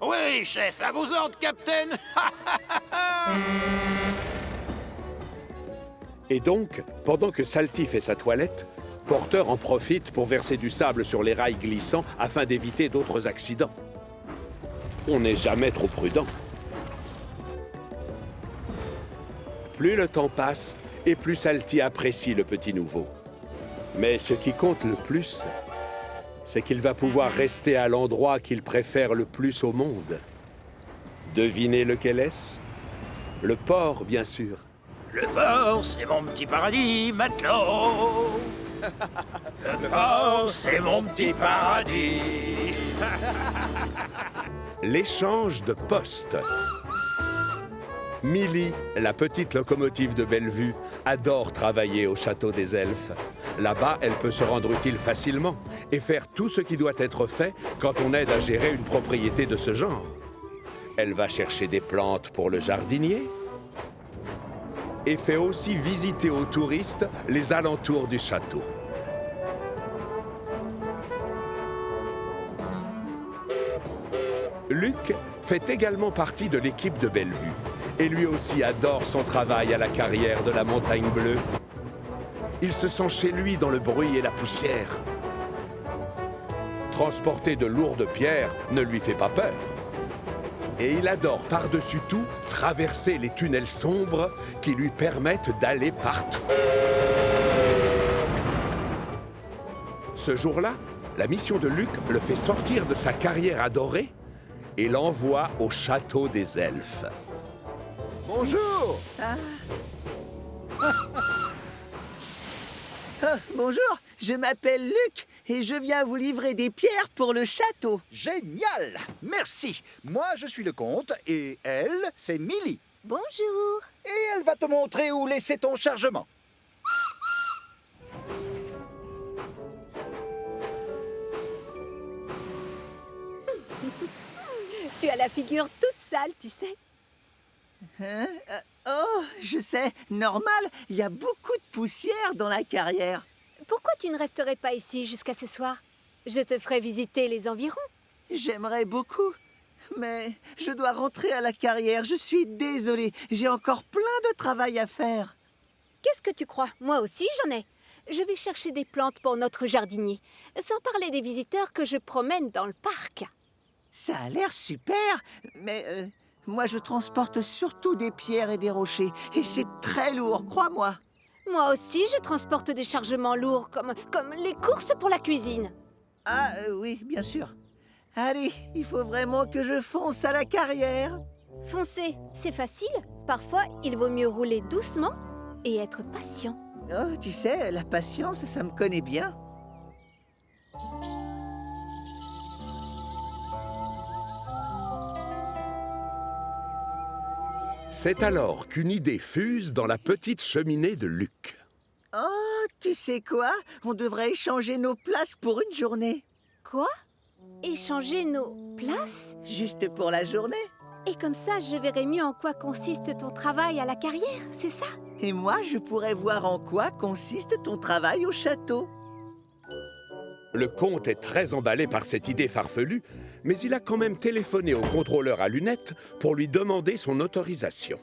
Oui, chef, à vos ordres, capitaine. Et donc, pendant que Salty fait sa toilette, Porter en profite pour verser du sable sur les rails glissants afin d'éviter d'autres accidents. On n'est jamais trop prudent. Plus le temps passe, et plus Salty apprécie le petit nouveau. Mais ce qui compte le plus, c'est qu'il va pouvoir rester à l'endroit qu'il préfère le plus au monde. Devinez lequel est-ce? Le port, bien sûr. Le port, c'est mon petit paradis, matelot. Le port, c'est mon petit paradis. L'échange de poste. Millie, la petite locomotive de Bellevue, adore travailler au château des elfes. Là-bas, elle peut se rendre utile facilement et faire tout ce qui doit être fait quand on aide à gérer une propriété de ce genre. Elle va chercher des plantes pour le jardinier et fait aussi visiter aux touristes les alentours du château. Luc fait également partie de l'équipe de Bellevue et lui aussi adore son travail à la carrière de la Montagne Bleue. Il se sent chez lui dans le bruit et la poussière. Transporter de lourdes pierres ne lui fait pas peur. Et il adore par-dessus tout traverser les tunnels sombres qui lui permettent d'aller partout. Ce jour-là, la mission de Luc le fait sortir de sa carrière adorée et l'envoie au château des elfes. Bonjour! Bonjour, je m'appelle Luc et je viens vous livrer des pierres pour le château. Génial! Merci. Moi, je suis le comte et elle, c'est Millie. Bonjour. Et elle va te montrer où laisser ton chargement. Tu as la figure toute sale, tu sais. Hein? Oh, je sais, normal, il y a beaucoup de poussière dans la carrière. Pourquoi tu ne resterais pas ici jusqu'à ce soir? Je te ferai visiter les environs. J'aimerais beaucoup, mais je dois rentrer à la carrière. Je suis désolée, j'ai encore plein de travail à faire. Qu'est-ce que tu crois? Moi aussi, j'en ai. Je vais chercher des plantes pour notre jardinier, sans parler des visiteurs que je promène dans le parc. Ça a l'air super, mais moi je transporte surtout des pierres et des rochers, et c'est très lourd, crois-moi. Moi aussi, je transporte des chargements lourds, comme les courses pour la cuisine. Ah oui, bien sûr. Allez, il faut vraiment que je fonce à la carrière. Foncer, c'est facile. Parfois, il vaut mieux rouler doucement et être patient. Oh, tu sais, la patience, ça me connaît bien. C'est alors qu'une idée fuse dans la petite cheminée de Luc. Oh, tu sais quoi? On devrait échanger nos places pour une journée. Quoi? Échanger nos places? Juste pour la journée. Et comme ça, je verrai mieux en quoi consiste ton travail à la carrière, c'est ça? Et moi, je pourrais voir en quoi consiste ton travail au château. Le comte est très emballé par cette idée farfelue, mais il a quand même téléphoné au contrôleur à lunettes pour lui demander son autorisation.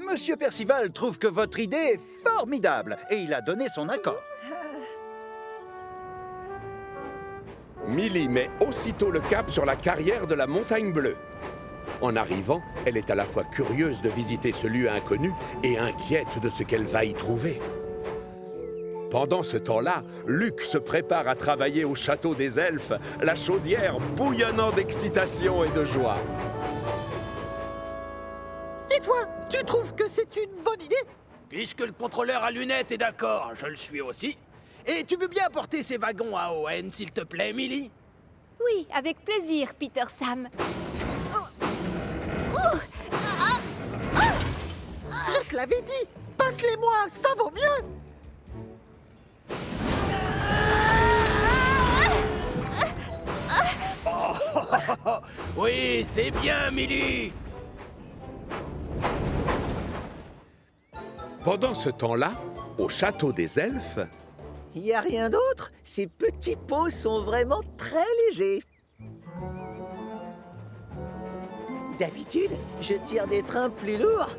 Monsieur Percival trouve que votre idée est formidable et il a donné son accord. Millie met aussitôt le cap sur la carrière de la Montagne Bleue. En arrivant, elle est à la fois curieuse de visiter ce lieu inconnu et inquiète de ce qu'elle va y trouver. Pendant ce temps-là, Luc se prépare à travailler au château des elfes, la chaudière bouillonnant d'excitation et de joie. Et toi, tu trouves que c'est une bonne idée? Puisque le contrôleur à lunettes est d'accord, je le suis aussi. Et tu veux bien apporter ces wagons à Owen, s'il te plaît, Millie? Oui, avec plaisir, Peter Sam. Je te l'avais dit! Passe-les-moi, ça vaut mieux! Oui, c'est bien, Millie! Pendant ce temps-là, au château des elfes... Il n'y a rien d'autre. Ces petits pots sont vraiment très légers. D'habitude, je tire des trains plus lourds.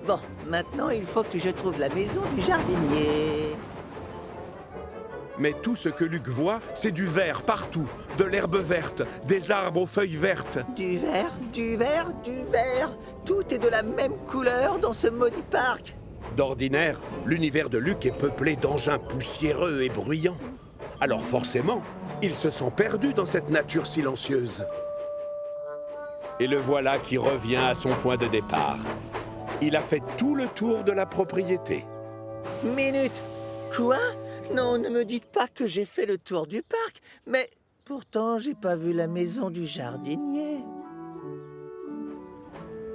Bon, maintenant, il faut que je trouve la maison du jardinier. Mais tout ce que Luc voit, c'est du vert partout, de l'herbe verte, des arbres aux feuilles vertes. Du vert, du vert, du vert. Tout est de la même couleur dans ce maudit parc. D'ordinaire, l'univers de Luc est peuplé d'engins poussiéreux et bruyants. Alors forcément, il se sent perdu dans cette nature silencieuse. Et le voilà qui revient à son point de départ. Il a fait tout le tour de la propriété. Minute. Quoi? Non, ne me dites pas que j'ai fait le tour du parc. Mais pourtant, j'ai pas vu la maison du jardinier.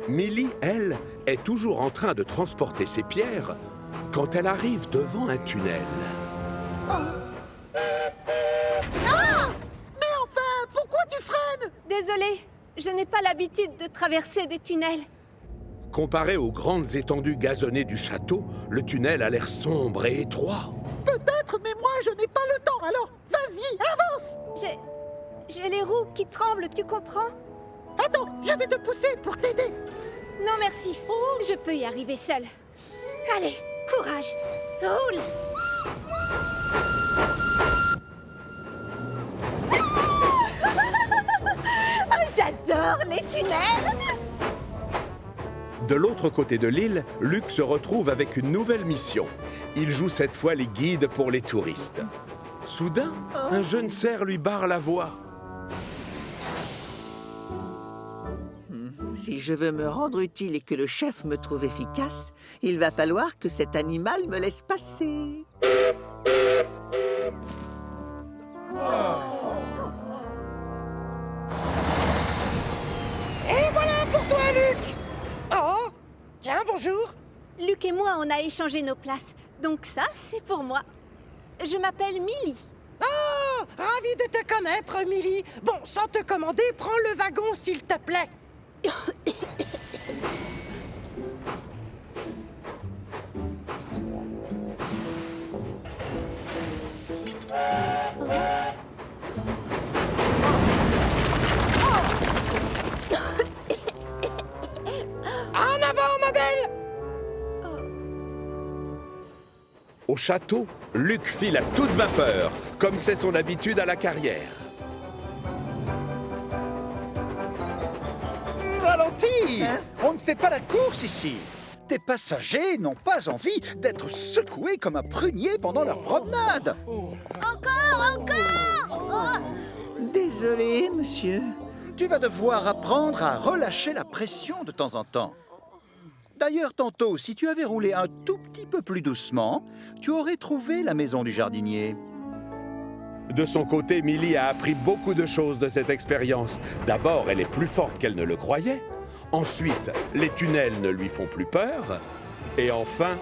Millie, elle, est toujours en train de transporter ses pierres quand elle arrive devant un tunnel. Ah! Mais enfin, pourquoi tu freines? Désolée, je n'ai pas l'habitude de traverser des tunnels. Comparé aux grandes étendues gazonnées du château, le tunnel a l'air sombre et étroit. Peut-être, mais moi, je n'ai pas le temps, alors vas-y, avance! J'ai les roues qui tremblent, tu comprends? Attends, je vais te pousser pour t'aider. Non, merci. Je peux y arriver seule. Allez, courage. Roule. J'adore les tunnels. De l'autre côté de l'île, Luc se retrouve avec une nouvelle mission. Il joue cette fois les guides pour les touristes. Soudain, un jeune cerf lui barre la voie. Si je veux me rendre utile et que le chef me trouve efficace, il va falloir que cet animal me laisse passer. Et voilà pour toi, Luc! Oh! Tiens, bonjour! Luc et moi, on a échangé nos places. Donc ça, c'est pour moi. Je m'appelle Millie. Oh! Ravi de te connaître, Millie. Bon, sans te commander, prends le wagon, s'il te plaît. En avant, ma belle! Au château, Luc file à toute vapeur, comme c'est son habitude à la carrière. Ralentis! On ne fait pas la course ici. Tes passagers n'ont pas envie d'être secoués comme un prunier pendant leur promenade. Encore! Désolé, monsieur. Tu vas devoir apprendre à relâcher la pression de temps en temps. D'ailleurs, tantôt, si tu avais roulé un tout petit peu plus doucement, tu aurais trouvé la maison du jardinier. De son côté, Millie a appris beaucoup de choses de cette expérience. D'abord, elle est plus forte qu'elle ne le croyait. Ensuite, les tunnels ne lui font plus peur. Et enfin,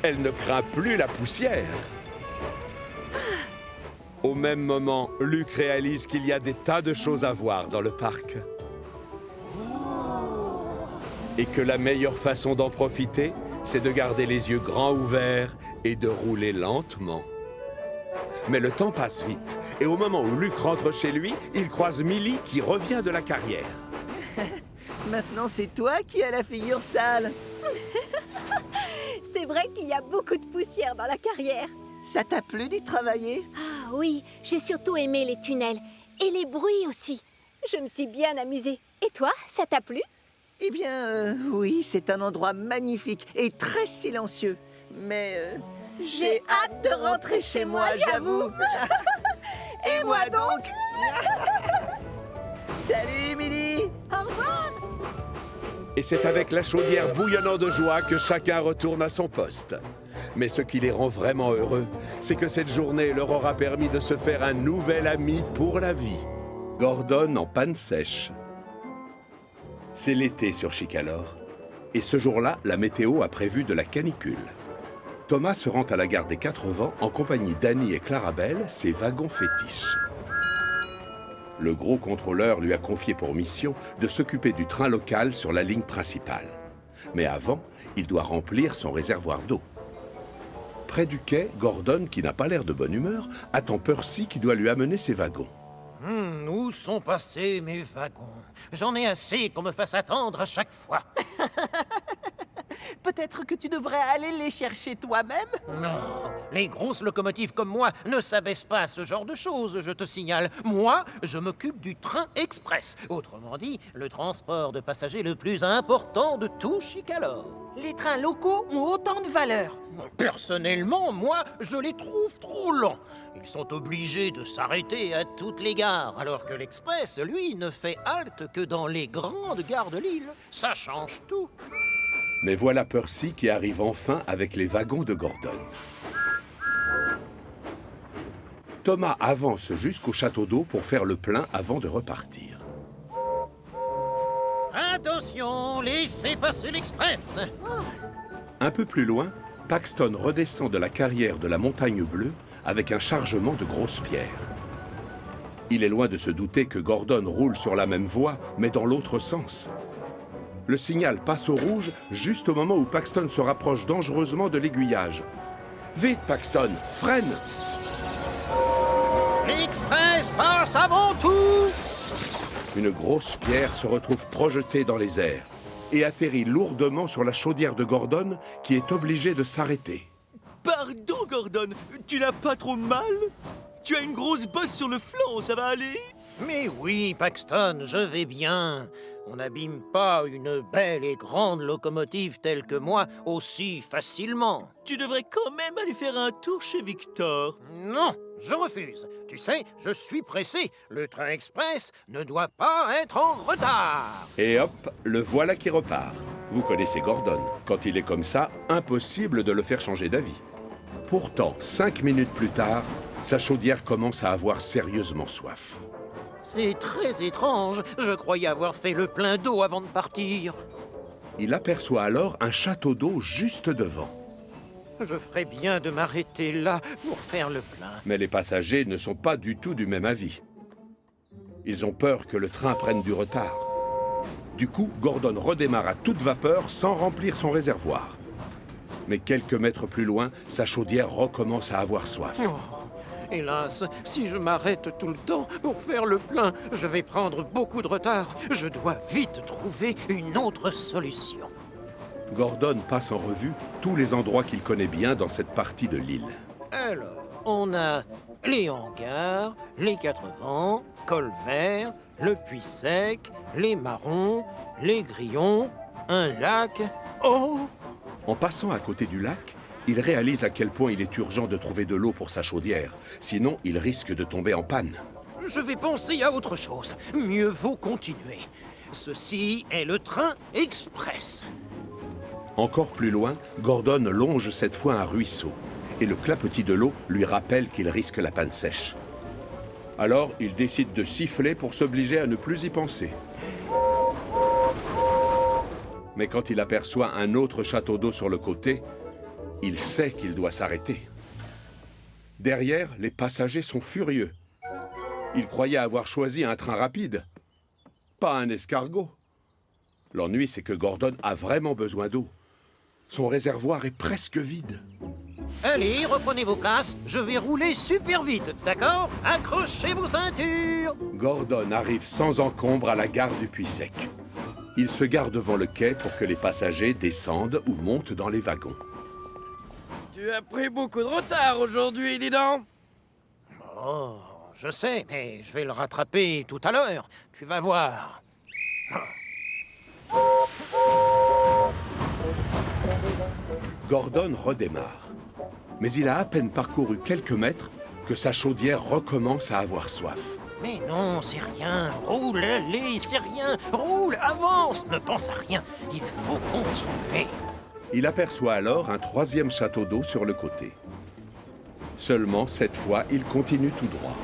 elle ne craint plus la poussière. Au même moment, Luc réalise qu'il y a des tas de choses à voir dans le parc. Et que la meilleure façon d'en profiter, c'est de garder les yeux grands ouverts et de rouler lentement. Mais le temps passe vite, et au moment où Luc rentre chez lui, il croise Millie qui revient de la carrière. Maintenant, c'est toi qui as la figure sale. C'est vrai qu'il y a beaucoup de poussière dans la carrière. Ça t'a plu d'y travailler? Ah oui, j'ai surtout aimé les tunnels. Et les bruits aussi. Je me suis bien amusée. Et toi, ça t'a plu? Eh bien, oui, c'est un endroit magnifique et très silencieux. Mais j'ai hâte de rentrer chez moi, j'avoue. Et moi donc? Salut, Émilie. Au revoir. Et c'est avec la chaudière bouillonnant de joie que chacun retourne à son poste. Mais ce qui les rend vraiment heureux, c'est que cette journée leur aura permis de se faire un nouvel ami pour la vie. Gordon en panne sèche. C'est l'été sur Chicalor. Et ce jour-là, la météo a prévu de la canicule. Thomas se rend à la gare des Quatre Vents en compagnie d'Annie et Clarabelle, ses wagons fétiches. Le gros contrôleur lui a confié pour mission de s'occuper du train local sur la ligne principale. Mais avant, il doit remplir son réservoir d'eau. Près du quai, Gordon, qui n'a pas l'air de bonne humeur, attend Percy qui doit lui amener ses wagons. Où sont passés mes wagons? J'en ai assez qu'on me fasse attendre à chaque fois. Peut-être que tu devrais aller les chercher toi-même? Non, les grosses locomotives comme moi ne s'abaissent pas à ce genre de choses, je te signale. Moi, je m'occupe du train express. Autrement dit, le transport de passagers le plus important de tout Chicalor. Les trains locaux ont autant de valeur. Personnellement, moi, je les trouve trop lents. Ils sont obligés de s'arrêter à toutes les gares, alors que l'express, lui, ne fait halte que dans les grandes gares de l'île. Ça change tout. Mais voilà Percy qui arrive enfin avec les wagons de Gordon. Thomas avance jusqu'au château d'eau pour faire le plein avant de repartir. Attention, laissez passer l'express. Un peu plus loin, Paxton redescend de la carrière de la Montagne Bleue avec un chargement de grosses pierres. Il est loin de se douter que Gordon roule sur la même voie, mais dans l'autre sens. Le signal passe au rouge juste au moment où Paxton se rapproche dangereusement de l'aiguillage. Vite, Paxton, freine! L'express passe avant tout! Une grosse pierre se retrouve projetée dans les airs et atterrit lourdement sur la chaudière de Gordon, qui est obligé de s'arrêter. Pardon, Gordon, tu n'as pas trop mal? Tu as une grosse bosse sur le flanc, ça va aller? Mais oui, Paxton, je vais bien. On n'abîme pas une belle et grande locomotive telle que moi aussi facilement. Tu devrais quand même aller faire un tour chez Victor. Non, je refuse. Tu sais, je suis pressé. Le train express ne doit pas être en retard. Et hop, le voilà qui repart. Vous connaissez Gordon. Quand il est comme ça, impossible de le faire changer d'avis. Pourtant, 5 minutes plus tard, sa chaudière commence à avoir sérieusement soif. C'est très étrange. Je croyais avoir fait le plein d'eau avant de partir. Il aperçoit alors un château d'eau juste devant. Je ferais bien de m'arrêter là pour faire le plein. Mais les passagers ne sont pas du tout du même avis. Ils ont peur que le train prenne du retard. Du coup, Gordon redémarre à toute vapeur sans remplir son réservoir. Mais quelques mètres plus loin, sa chaudière recommence à avoir soif. Oh, hélas, si je m'arrête tout le temps pour faire le plein, je vais prendre beaucoup de retard. Je dois vite trouver une autre solution. Gordon passe en revue tous les endroits qu'il connaît bien dans cette partie de l'île. Alors, on a les hangars, les 4 vents, Colvert, le puits sec, les marrons, les grillons, un lac... Oh! En passant à côté du lac, il réalise à quel point il est urgent de trouver de l'eau pour sa chaudière. Sinon, il risque de tomber en panne. Je vais penser à autre chose. Mieux vaut continuer. Ceci est le train express. Encore plus loin, Gordon longe cette fois un ruisseau. Et le clapotis de l'eau lui rappelle qu'il risque la panne sèche. Alors, il décide de siffler pour s'obliger à ne plus y penser. Mais quand il aperçoit un autre château d'eau sur le côté, il sait qu'il doit s'arrêter. Derrière, les passagers sont furieux. Ils croyaient avoir choisi un train rapide, pas un escargot. L'ennui, c'est que Gordon a vraiment besoin d'eau. Son réservoir est presque vide. Allez, reprenez vos places, je vais rouler super vite, d'accord? Accrochez vos ceintures! Gordon arrive sans encombre à la gare du Puits Sec. Il se gare devant le quai pour que les passagers descendent ou montent dans les wagons. Tu as pris beaucoup de retard aujourd'hui, dis donc! Oh, je sais, mais je vais le rattraper tout à l'heure. Tu vas voir. Gordon redémarre. Mais il a à peine parcouru quelques mètres que sa chaudière recommence à avoir soif. Mais non, c'est rien. Roule, allez, c'est rien. Roule, avance, ne pense à rien. Il faut continuer. Il aperçoit alors un troisième château d'eau sur le côté. Seulement, cette fois, il continue tout droit.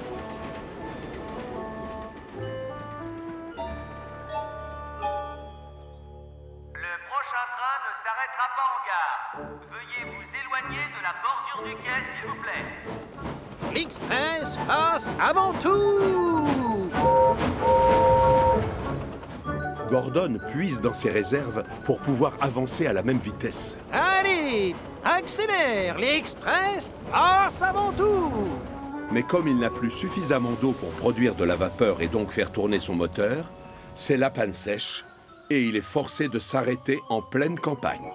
Le prochain train ne s'arrêtera pas en gare. Veuillez vous éloigner de la bordure du quai, s'il vous plaît. L'Express passe avant tout! Gordon puise dans ses réserves pour pouvoir avancer à la même vitesse. Allez, accélère, l'Express passe avant tout! Mais comme il n'a plus suffisamment d'eau pour produire de la vapeur et donc faire tourner son moteur, c'est la panne sèche et il est forcé de s'arrêter en pleine campagne.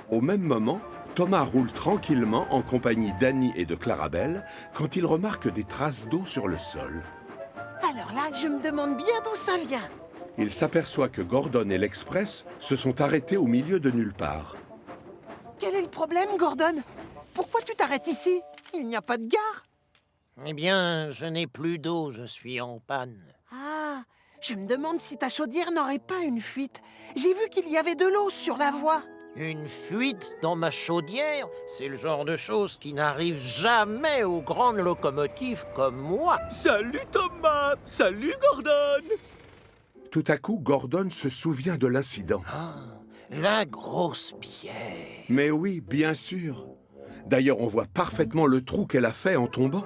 Au même moment, Thomas roule tranquillement en compagnie d'Annie et de Clarabelle quand il remarque des traces d'eau sur le sol. Alors là, je me demande bien d'où ça vient. Il s'aperçoit que Gordon et l'Express se sont arrêtés au milieu de nulle part. Quel est le problème, Gordon? Pourquoi tu t'arrêtes ici? Il n'y a pas de gare. Eh bien, je n'ai plus d'eau, je suis en panne. Ah, je me demande si ta chaudière n'aurait pas une fuite. J'ai vu qu'il y avait de l'eau sur la voie. Une fuite dans ma chaudière? C'est le genre de choses qui n'arrive jamais aux grandes locomotives comme moi. Salut Thomas! Salut Gordon! Tout à coup, Gordon se souvient de l'incident. Ah, la grosse pierre. Mais oui, bien sûr. D'ailleurs, on voit parfaitement le trou qu'elle a fait en tombant.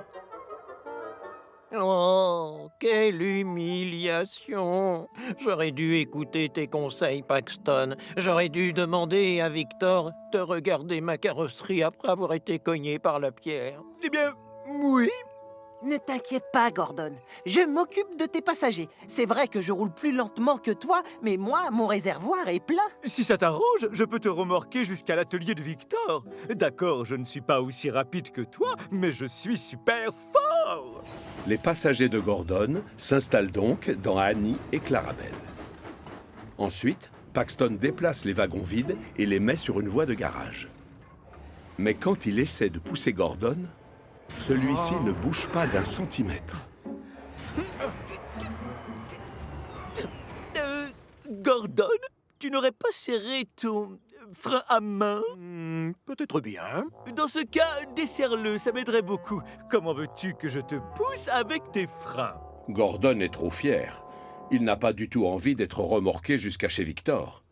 Oh, quelle humiliation! J'aurais dû écouter tes conseils, Paxton. J'aurais dû demander à Victor de regarder ma carrosserie après avoir été cogné par la pierre. Eh bien, oui. Ne t'inquiète pas, Gordon. Je m'occupe de tes passagers. C'est vrai que je roule plus lentement que toi, mais moi, mon réservoir est plein. Si ça t'arrange, je peux te remorquer jusqu'à l'atelier de Victor. D'accord, je ne suis pas aussi rapide que toi, mais je suis super fort. Les passagers de Gordon s'installent donc dans Annie et Clarabelle. Ensuite, Paxton déplace les wagons vides et les met sur une voie de garage. Mais quand il essaie de pousser Gordon, celui-ci ne bouge pas d'un centimètre. Gordon, tu n'aurais pas serré ton frein à main? Peut-être bien. Dans ce cas, desserre-le, ça m'aiderait beaucoup. Comment veux-tu que je te pousse avec tes freins? Gordon est trop fier. Il n'a pas du tout envie d'être remorqué jusqu'à chez Victor.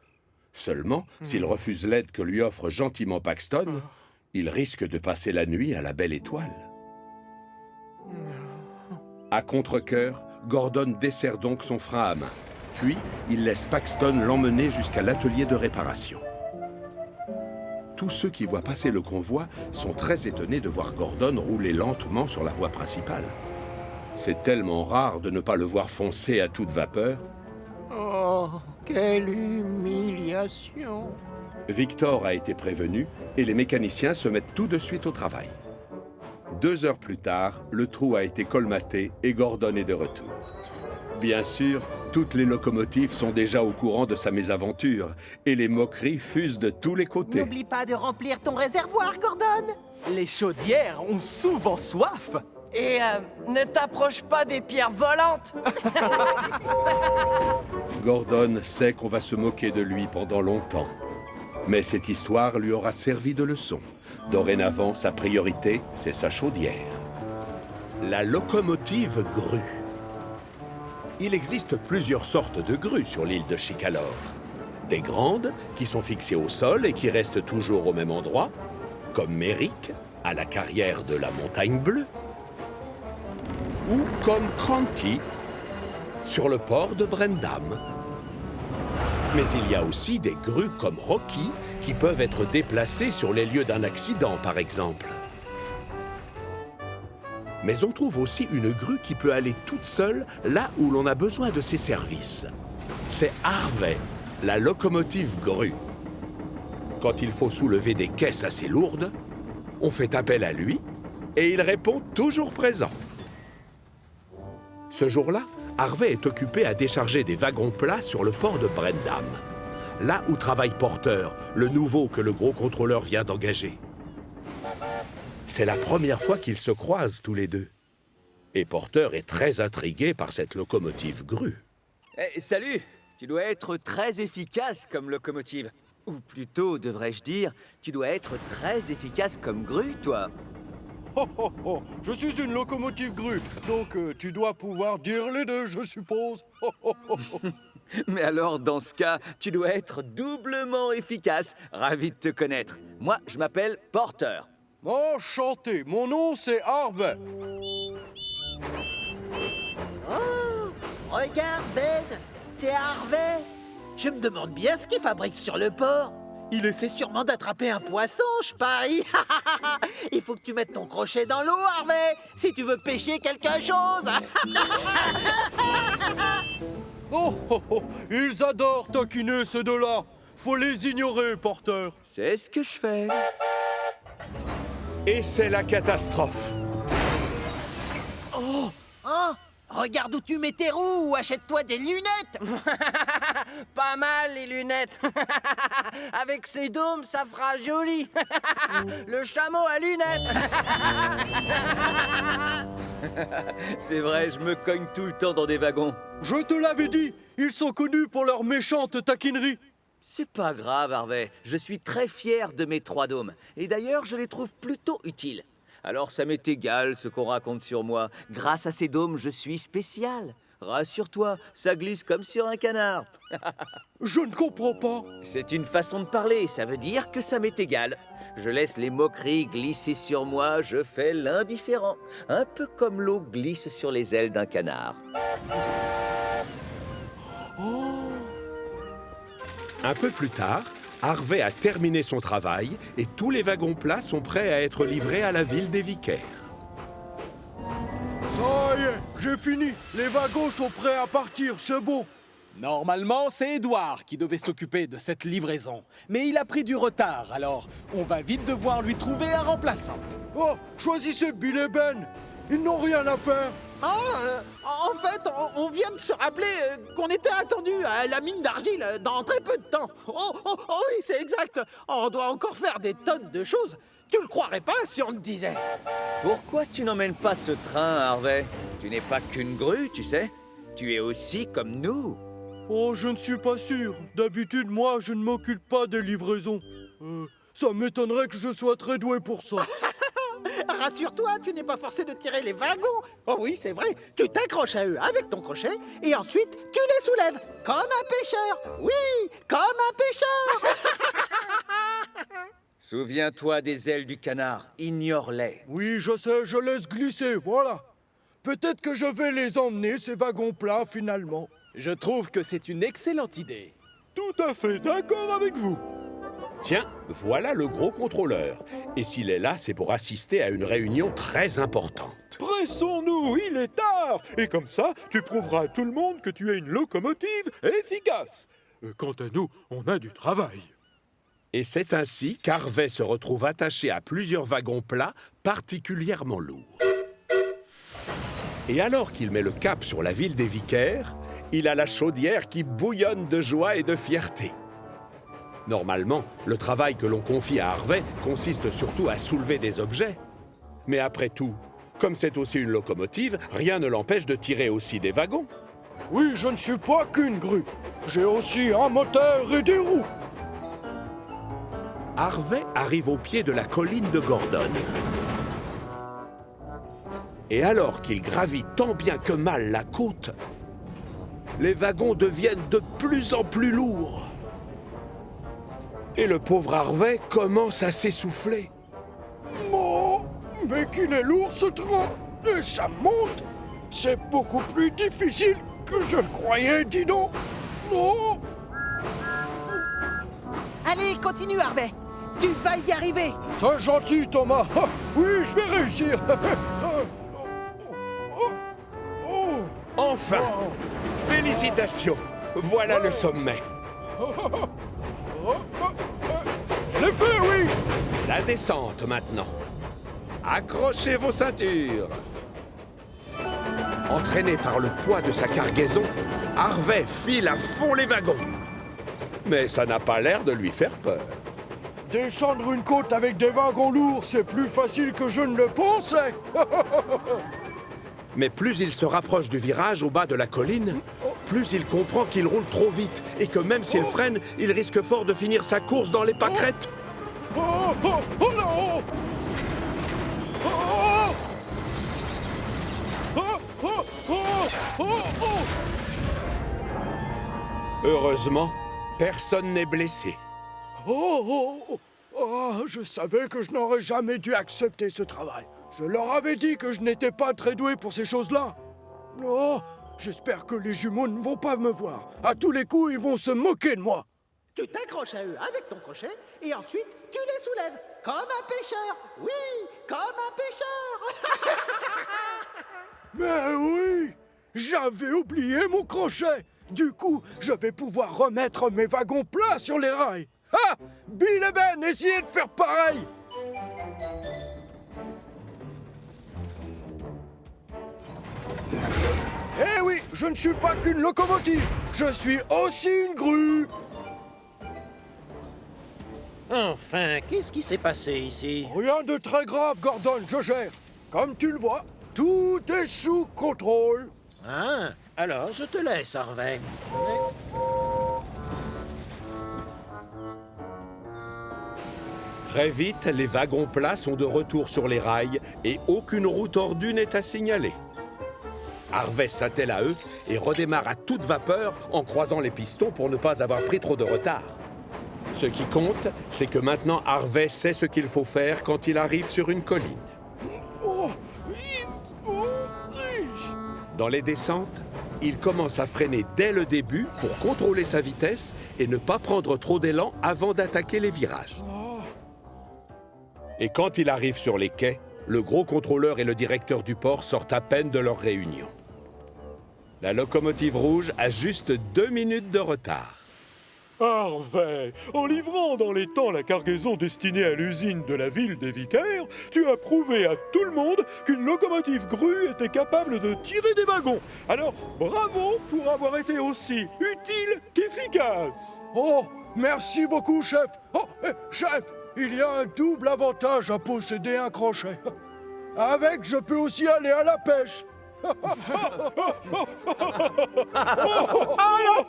Seulement, s'il refuse l'aide que lui offre gentiment Paxton, il risque de passer la nuit à la Belle Étoile. À contre-cœur, Gordon desserre donc son frein à main. Puis, il laisse Paxton l'emmener jusqu'à l'atelier de réparation. Tous ceux qui voient passer le convoi sont très étonnés de voir Gordon rouler lentement sur la voie principale. C'est tellement rare de ne pas le voir foncer à toute vapeur. Oh, quelle humiliation! Victor a été prévenu et les mécaniciens se mettent tout de suite au travail. 2 heures plus tard, le trou a été colmaté et Gordon est de retour. Bien sûr, toutes les locomotives sont déjà au courant de sa mésaventure et les moqueries fusent de tous les côtés. N'oublie pas de remplir ton réservoir, Gordon. Les chaudières ont souvent soif. Et ne t'approche pas des pierres volantes. Gordon sait qu'on va se moquer de lui pendant longtemps. Mais cette histoire lui aura servi de leçon. Dorénavant, sa priorité, c'est sa chaudière. La locomotive grue. Il existe plusieurs sortes de grues sur l'île de Chicalor. Des grandes, qui sont fixées au sol et qui restent toujours au même endroit, comme Merrick, à la carrière de la Montagne Bleue, ou comme Cranky, sur le port de Brendam. Mais il y a aussi des grues comme Rocky, qui peuvent être déplacées sur les lieux d'un accident, par exemple. Mais on trouve aussi une grue qui peut aller toute seule là où l'on a besoin de ses services. C'est Harvey, la locomotive grue. Quand il faut soulever des caisses assez lourdes, on fait appel à lui et il répond toujours présent. Ce jour-là, Harvey est occupé à décharger des wagons plats sur le port de Brendam, là où travaille Porter, le nouveau que le gros contrôleur vient d'engager. C'est la première fois qu'ils se croisent tous les deux. Et Porter est très intrigué par cette locomotive grue. Eh, salut! Tu dois être très efficace comme locomotive. Ou plutôt, devrais-je dire, tu dois être très efficace comme grue, toi. Oh, oh, oh. Je suis une locomotive grue, donc tu dois pouvoir dire les deux, je suppose. Oh, oh, oh, oh. Mais alors, dans ce cas, tu dois être doublement efficace. Ravi de te connaître. Moi, je m'appelle Porter. Enchanté, mon nom c'est Harvey. Oh, regarde Ben, c'est Harvey. Je me demande bien ce qu'il fabrique sur le port. Il essaie sûrement d'attraper un poisson, je parie. Il faut que tu mettes ton crochet dans l'eau, Harvey, si tu veux pêcher quelque chose. Oh, oh, oh, ils adorent taquiner ces deux-là. Faut les ignorer, Porter. C'est ce que je fais. Et c'est la catastrophe. Oh, regarde où tu mets tes roues ou achète-toi des lunettes. Pas mal, les lunettes. Avec ces dômes, ça fera joli. Le chameau à lunettes. C'est vrai, je me cogne tout le temps dans des wagons. Je te l'avais dit, ils sont connus pour leur méchante taquinerie. C'est pas grave, Harvey. Je suis très fier de mes 3 dômes. Et d'ailleurs, je les trouve plutôt utiles. Alors ça m'est égal ce qu'on raconte sur moi. Grâce à ces dômes, je suis spécial. Rassure-toi, ça glisse comme sur un canard. Je ne comprends pas. C'est une façon de parler, ça veut dire que ça m'est égal. Je laisse les moqueries glisser sur moi, je fais l'indifférent. Un peu comme l'eau glisse sur les ailes d'un canard. Un peu plus tard, Harvey a terminé son travail et tous les wagons plats sont prêts à être livrés à la ville des Vicaires. Ça y est, j'ai fini. Les wagons sont prêts à partir, c'est bon. Normalement, c'est Edward qui devait s'occuper de cette livraison. Mais il a pris du retard, alors on va vite devoir lui trouver un remplaçant. Oh, choisissez Bill et Ben. Ils n'ont rien à faire. En fait, on vient de se rappeler qu'on était attendu à la mine d'argile dans très peu de temps. Oh oui, c'est exact. On doit encore faire des tonnes de choses. Tu le croirais pas si on te disait. Pourquoi tu n'emmènes pas ce train, Harvey? Tu n'es pas qu'une grue, tu sais. Tu es aussi comme nous. Oh, je ne suis pas sûr. D'habitude, moi, je ne m'occupe pas des livraisons. Ça m'étonnerait que je sois très doué pour ça. Rassure-toi, tu n'es pas forcé de tirer les wagons. Oh oui, c'est vrai. Tu t'accroches à eux avec ton crochet et ensuite tu les soulèves. Comme un pêcheur. Oui, comme un pêcheur. Souviens-toi des ailes du canard. Ignore-les. Oui, je sais, je laisse glisser, voilà. peut-être que je vais les emmener, ces wagons plats, finalement. Je trouve que c'est une excellente idée. Tout à fait d'accord avec vous. Tiens, voilà le gros contrôleur. Et s'il est là, c'est pour assister à une réunion très importante. Pressons-nous, il est tard. Et comme ça, tu prouveras à tout le monde que tu es une locomotive efficace. Quant à nous, on a du travail. Et c'est ainsi qu'Harvey se retrouve attaché à plusieurs wagons plats particulièrement lourds. Et alors qu'il met le cap sur la ville des Vicaires, il a la chaudière qui bouillonne de joie et de fierté. Normalement, le travail que l'on confie à Harvey consiste surtout à soulever des objets. Mais après tout, comme c'est aussi une locomotive, rien ne l'empêche de tirer aussi des wagons. Oui, je ne suis pas qu'une grue. J'ai aussi un moteur et des roues. Harvey arrive au pied de la colline de Gordon. Et alors qu'il gravit tant bien que mal la côte, les wagons deviennent de plus en plus lourds. Et le pauvre Harvey commence à s'essouffler. Oh, mais qu'il est lourd ce train. Et ça monte. C'est beaucoup plus difficile que je le croyais, dis donc. Oh. Allez, continue, Harvey. Tu vas y arriver. C'est gentil, Thomas. Ah, oui, je vais réussir. Enfin, félicitations. Voilà le sommet. Je l'ai fait, oui. La descente maintenant. Accrochez vos ceintures. Entraîné par le poids de sa cargaison, Harvey file à fond les wagons. Mais ça n'a pas l'air de lui faire peur. Descendre une côte avec des wagons lourds, c'est plus facile que je ne le pensais. Mais plus il se rapproche du virage au bas de la colline, plus il comprend qu'il roule trop vite et que même s'il freine, il risque fort de finir sa course dans les pâquerettes. Heureusement, personne n'est blessé. Je savais que je n'aurais jamais dû accepter ce travail. Je leur avais dit que je n'étais pas très doué pour ces choses-là. Oh, j'espère que les jumeaux ne vont pas me voir. À tous les coups, ils vont se moquer de moi. Tu t'accroches à eux avec ton crochet et ensuite tu les soulèves. Comme un pêcheur. Oui, comme un pêcheur. Mais oui, j'avais oublié mon crochet. Du coup, je vais pouvoir remettre mes wagons plats sur les rails. Ah, Bill et Ben, essayez de faire pareil. Eh oui, je ne suis pas qu'une locomotive, je suis aussi une grue. Enfin, qu'est-ce qui s'est passé ici? Rien de très grave, Gordon, je gère. Comme tu le vois, tout est sous contrôle. Ah, alors je te laisse, Harvey. Très vite, les wagons plats sont de retour sur les rails et aucune roue tordue n'est à signaler. Harvey s'attelle à eux et redémarre à toute vapeur en croisant les pistons pour ne pas avoir pris trop de retard. Ce qui compte, c'est que maintenant Harvey sait ce qu'il faut faire quand il arrive sur une colline. Dans les descentes, il commence à freiner dès le début pour contrôler sa vitesse et ne pas prendre trop d'élan avant d'attaquer les virages. Et quand il arrive sur les quais, le gros contrôleur et le directeur du port sortent à peine de leur réunion. La locomotive rouge a juste 2 minutes de retard. Harvey, en livrant dans les temps la cargaison destinée à l'usine de la ville des Vicaires, tu as prouvé à tout le monde qu'une locomotive grue était capable de tirer des wagons. Alors, bravo pour avoir été aussi utile qu'efficace. Oh, merci beaucoup, chef. Oh, chef, il y a un double avantage à posséder un crochet. Avec, je peux aussi aller à la pêche. À la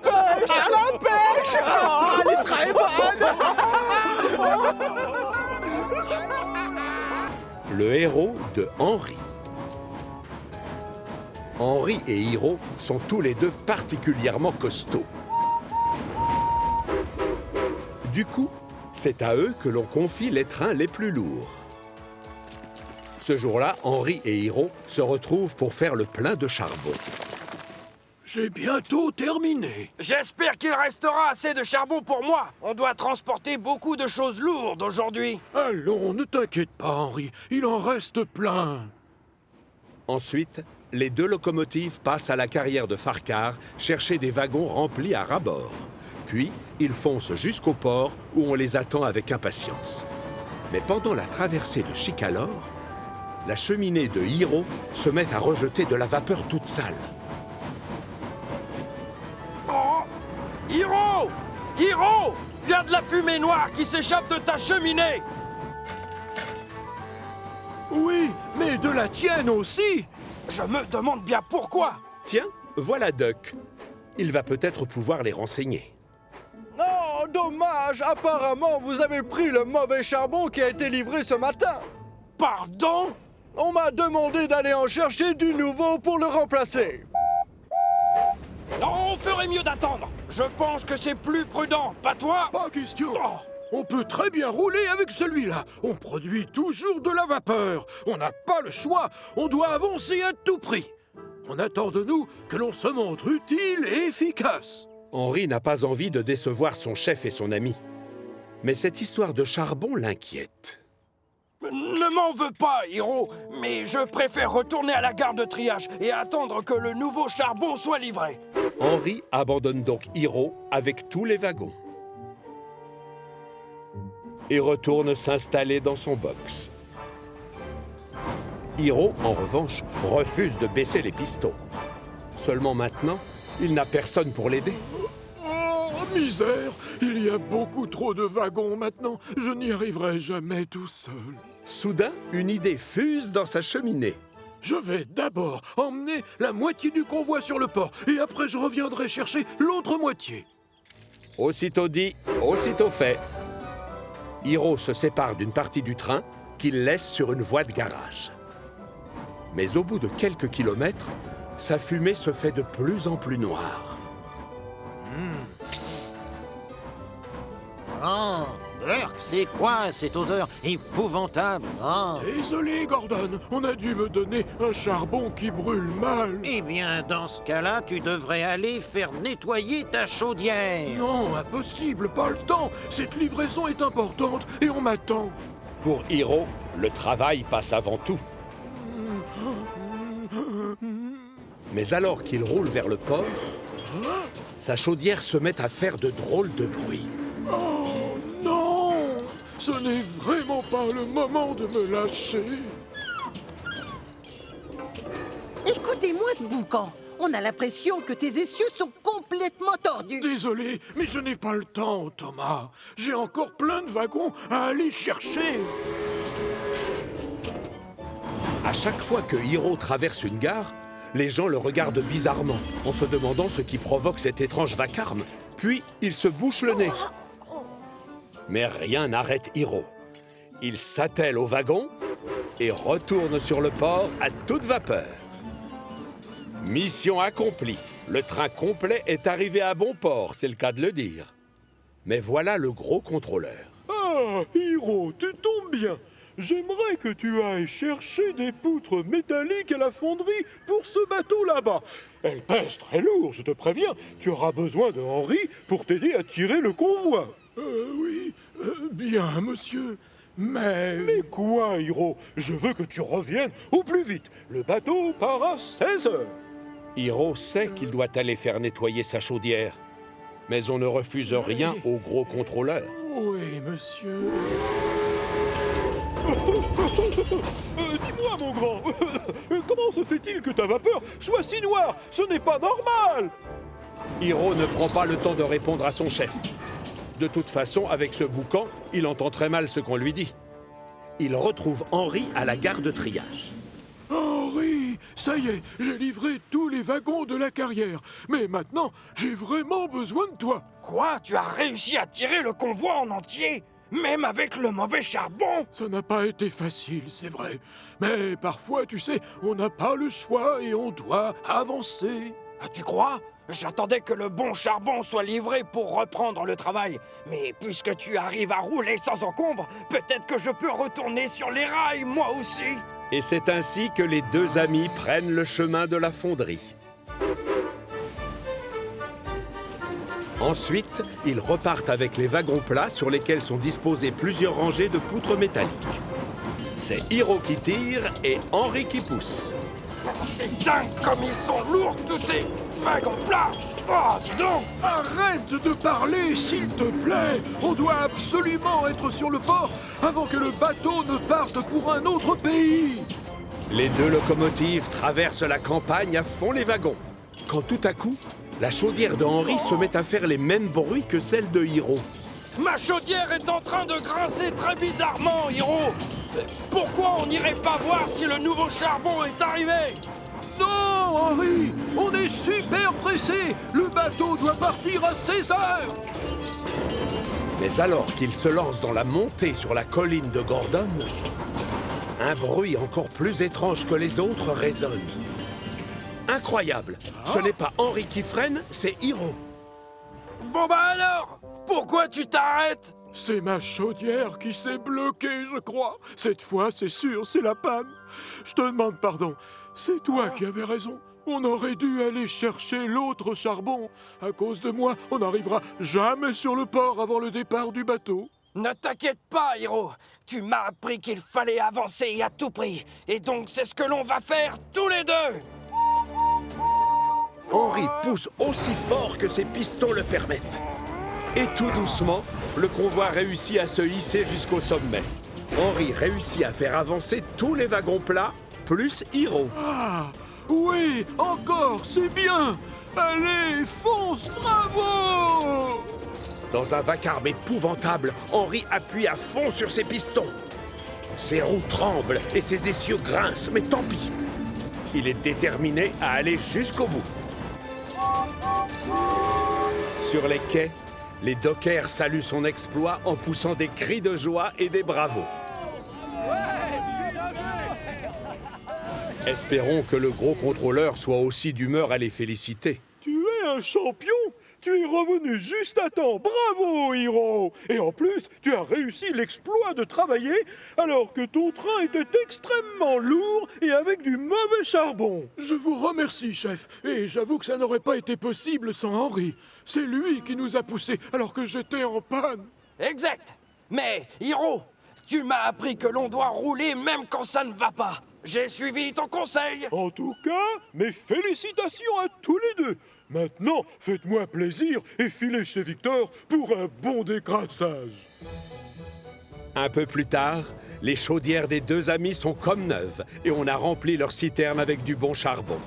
pêche! À la pêche! Oh, elle est très bonne! Le héros de Henri. Henri et Hiro sont tous les deux particulièrement costauds. Du coup, c'est à eux que l'on confie les trains les plus lourds. Ce jour-là, Henri et Hiro se retrouvent pour faire le plein de charbon. J'ai bientôt terminé. J'espère qu'il restera assez de charbon pour moi. On doit transporter beaucoup de choses lourdes aujourd'hui. Allons, ne t'inquiète pas, Henri. Il en reste plein. Ensuite, les 2 locomotives passent à la carrière de Farcar chercher des wagons remplis à ras-bord. Puis, ils foncent jusqu'au port où on les attend avec impatience. Mais pendant la traversée de Chicalor, la cheminée de Hiro se met à rejeter de la vapeur toute sale. Oh! Hiro! Hiro! Il y a de la fumée noire qui s'échappe de ta cheminée! Oui, mais de la tienne aussi. Je me demande bien pourquoi. Tiens, voilà Duck. Il va peut-être pouvoir les renseigner. Oh, dommage. Apparemment, vous avez pris le mauvais charbon qui a été livré ce matin. Pardon? On m'a demandé d'aller en chercher du nouveau pour le remplacer. Non, on ferait mieux d'attendre. Je pense que c'est plus prudent, pas toi? Pas question. On peut très bien rouler avec celui-là. On produit toujours de la vapeur. On n'a pas le choix. On doit avancer à tout prix. On attend de nous que l'on se montre utile et efficace. Henri n'a pas envie de décevoir son chef et son ami. Mais cette histoire de charbon l'inquiète. Ne m'en veux pas, Hiro, mais je préfère retourner à la gare de triage et attendre que le nouveau charbon soit livré. Henri abandonne donc Hiro avec tous les wagons et retourne s'installer dans son box. Hiro, en revanche, refuse de baisser les pistons. Seulement maintenant, il n'a personne pour l'aider. Oh, misère! Il y a beaucoup trop de wagons maintenant. Je n'y arriverai jamais tout seul. Soudain, une idée fuse dans sa cheminée. Je vais d'abord emmener la moitié du convoi sur le port, et après je reviendrai chercher l'autre moitié. Aussitôt dit, aussitôt fait. Hiro se sépare d'une partie du train qu'il laisse sur une voie de garage. Mais au bout de quelques kilomètres, sa fumée se fait de plus en plus noire. Oh, Burke, c'est quoi cette odeur épouvantable? Oh. Désolé, Gordon, on a dû me donner un charbon qui brûle mal. Eh bien, dans ce cas-là, tu devrais aller faire nettoyer ta chaudière. Non, impossible, pas le temps. Cette livraison est importante et on m'attend. Pour Hiro, le travail passe avant tout. Mais alors qu'il roule vers le port, sa chaudière se met à faire de drôles de bruits. Oh non! Ce n'est vraiment pas le moment de me lâcher. Écoutez-moi ce boucan. On a l'impression que tes essieux sont complètement tordus. Désolé, mais je n'ai pas le temps, Thomas. J'ai encore plein de wagons à aller chercher. À chaque fois que Hiro traverse une gare, les gens le regardent bizarrement, en se demandant ce qui provoque cet étrange vacarme. Puis, il se bouche le nez. Mais rien n'arrête Hiro. Il s'attelle au wagon et retourne sur le port à toute vapeur. Mission accomplie. Le train complet est arrivé à bon port, c'est le cas de le dire. Mais voilà le gros contrôleur. Ah, Hiro, tu tombes bien. J'aimerais que tu ailles chercher des poutres métalliques à la fonderie pour ce bateau là-bas. Elles pèsent très lourd, je te préviens. Tu auras besoin de Henri pour t'aider à tirer le convoi. Oui, bien, monsieur. Mais quoi, Hiro? Je veux que tu reviennes au plus vite. Le bateau part à 16 heures. Hiro sait qu'il doit aller faire nettoyer sa chaudière. Mais on ne refuse rien au gros contrôleur. Oui, monsieur. Dis-moi, mon grand, comment se fait-il que ta vapeur soit si noire? Ce n'est pas normal! Hiro ne prend pas le temps de répondre à son chef. De toute façon, avec ce boucan, il entend très mal ce qu'on lui dit. Il retrouve Henri à la gare de triage. Henri, ça y est, j'ai livré tous les wagons de la carrière. Mais maintenant, j'ai vraiment besoin de toi. Quoi? Tu as réussi à tirer le convoi en entier? Même avec le mauvais charbon? Ça n'a pas été facile, c'est vrai. Mais parfois, tu sais, on n'a pas le choix et on doit avancer. Ah, tu crois? J'attendais que le bon charbon soit livré pour reprendre le travail. Mais puisque tu arrives à rouler sans encombre, peut-être que je peux retourner sur les rails, moi aussi. Et c'est ainsi que les deux amis prennent le chemin de la fonderie. Ensuite, ils repartent avec les wagons plats sur lesquels sont disposées plusieurs rangées de poutres métalliques. C'est Hiro qui tire et Henri qui pousse. C'est dingue comme ils sont lourds tous ces wagons plats. Oh, dis donc! Arrête de parler, s'il te plaît! On doit absolument être sur le port avant que le bateau ne parte pour un autre pays! Les deux locomotives traversent la campagne à fond les wagons. Quand tout à coup, la chaudière de Henri se met à faire les mêmes bruits que celle de Hiro. Ma chaudière est en train de grincer très bizarrement, Hiro! Pourquoi on n'irait pas voir si le nouveau charbon est arrivé? Non, Henri! On est super pressé! Le bateau doit partir à 16 heures! Mais alors qu'ils se lancent dans la montée sur la colline de Gordon, un bruit encore plus étrange que les autres résonne. Incroyable! Ce n'est pas Henri qui freine, c'est Hiro. Bon bah alors! Pourquoi tu t'arrêtes? C'est ma chaudière qui s'est bloquée, je crois. Cette fois, c'est sûr, c'est la panne. Je te demande pardon. C'est toi qui avais raison. On aurait dû aller chercher l'autre charbon. À cause de moi, on n'arrivera jamais sur le port avant le départ du bateau. Ne t'inquiète pas, Hiro. Tu m'as appris qu'il fallait avancer à tout prix. Et donc, c'est ce que l'on va faire tous les deux. Henri pousse aussi fort que ses pistons le permettent. Et tout doucement, le convoi réussit à se hisser jusqu'au sommet. Henri réussit à faire avancer tous les wagons plats, plus Hiro. Ah, oui, encore, c'est bien. Allez, fonce, bravo! Dans un vacarme épouvantable, Henri appuie à fond sur ses pistons. Ses roues tremblent et ses essieux grincent, mais tant pis. Il est déterminé à aller jusqu'au bout. Sur les quais, les dockers saluent son exploit en poussant des cris de joie et des bravos. Espérons que le gros contrôleur soit aussi d'humeur à les féliciter. Tu es un champion! Tu es revenu juste à temps. Bravo, Hiro! Et en plus, tu as réussi l'exploit de travailler alors que ton train était extrêmement lourd et avec du mauvais charbon. Je vous remercie, chef. Et j'avoue que ça n'aurait pas été possible sans Henri. C'est lui qui nous a poussés alors que j'étais en panne. Exact. Mais, Hiro, tu m'as appris que l'on doit rouler même quand ça ne va pas. J'ai suivi ton conseil. En tout cas, mes félicitations à tous les deux. Maintenant, faites-moi plaisir et filez chez Victor pour un bon décrassage. Un peu plus tard, les chaudières des deux amis sont comme neuves et on a rempli leur citerne avec du bon charbon.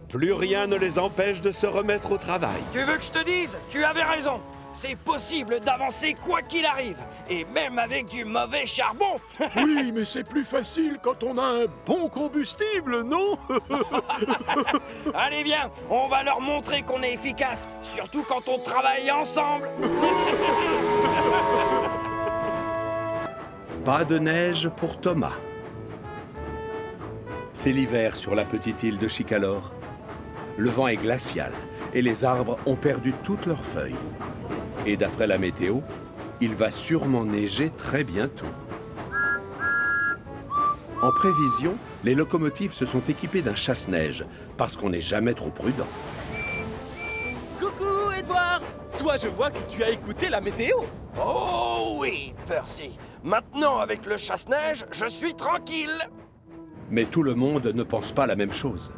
Plus rien ne les empêche de se remettre au travail. Tu veux que je te dise? Tu avais raison. C'est possible d'avancer quoi qu'il arrive, et même avec du mauvais charbon. Oui, mais c'est plus facile quand on a un bon combustible, non? Allez, viens, on va leur montrer qu'on est efficace, surtout quand on travaille ensemble. Pas de neige pour Thomas. C'est l'hiver sur la petite île de Chicalor. Le vent est glacial et les arbres ont perdu toutes leurs feuilles. Et d'après la météo, il va sûrement neiger très bientôt. En prévision, les locomotives se sont équipées d'un chasse-neige, parce qu'on n'est jamais trop prudent. Coucou, Edouard! Toi, je vois que tu as écouté la météo. Oh oui, Percy. Maintenant, avec le chasse-neige, je suis tranquille. Mais tout le monde ne pense pas la même chose.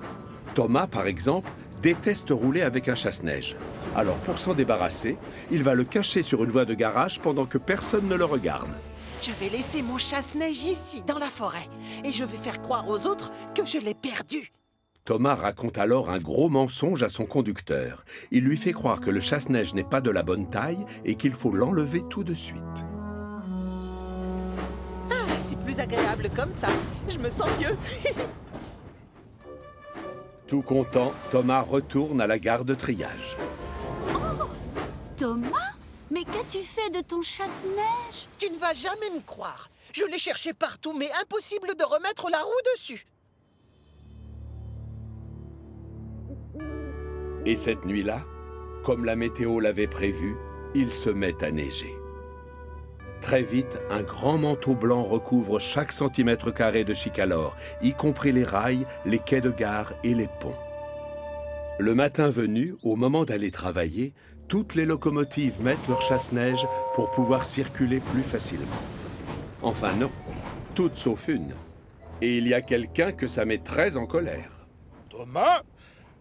Thomas, par exemple, déteste rouler avec un chasse-neige. Alors pour s'en débarrasser, il va le cacher sur une voie de garage pendant que personne ne le regarde. Je vais laisser mon chasse-neige ici, dans la forêt. Et je vais faire croire aux autres que je l'ai perdu. Thomas raconte alors un gros mensonge à son conducteur. Il lui fait croire que le chasse-neige n'est pas de la bonne taille et qu'il faut l'enlever tout de suite. Ah, c'est plus agréable comme ça. Je me sens mieux. Tout content, Thomas retourne à la gare de triage. Thomas? Mais qu'as-tu fait de ton chasse-neige? Tu ne vas jamais me croire. Je l'ai cherché partout, mais impossible de remettre la roue dessus. Et cette nuit-là, comme la météo l'avait prévu, il se met à neiger. Très vite, un grand manteau blanc recouvre chaque centimètre carré de Chicalor, y compris les rails, les quais de gare et les ponts. Le matin venu, au moment d'aller travailler, toutes les locomotives mettent leur chasse-neige pour pouvoir circuler plus facilement. Enfin non, toutes sauf une. Et il y a quelqu'un que ça met très en colère. Thomas,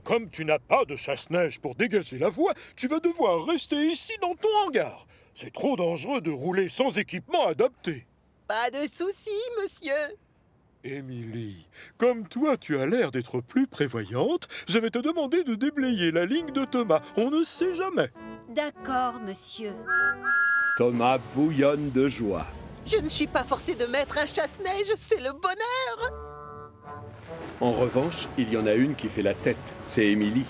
comme tu n'as pas de chasse-neige pour dégager la voie, tu vas devoir rester ici dans ton hangar. C'est trop dangereux de rouler sans équipement adapté. Pas de souci, monsieur. Émilie, comme toi tu as l'air d'être plus prévoyante, je vais te demander de déblayer la ligne de Thomas. On ne sait jamais. D'accord, monsieur. Thomas bouillonne de joie. Je ne suis pas forcé de mettre un chasse-neige, c'est le bonheur. En revanche, il y en a une qui fait la tête, c'est Émilie.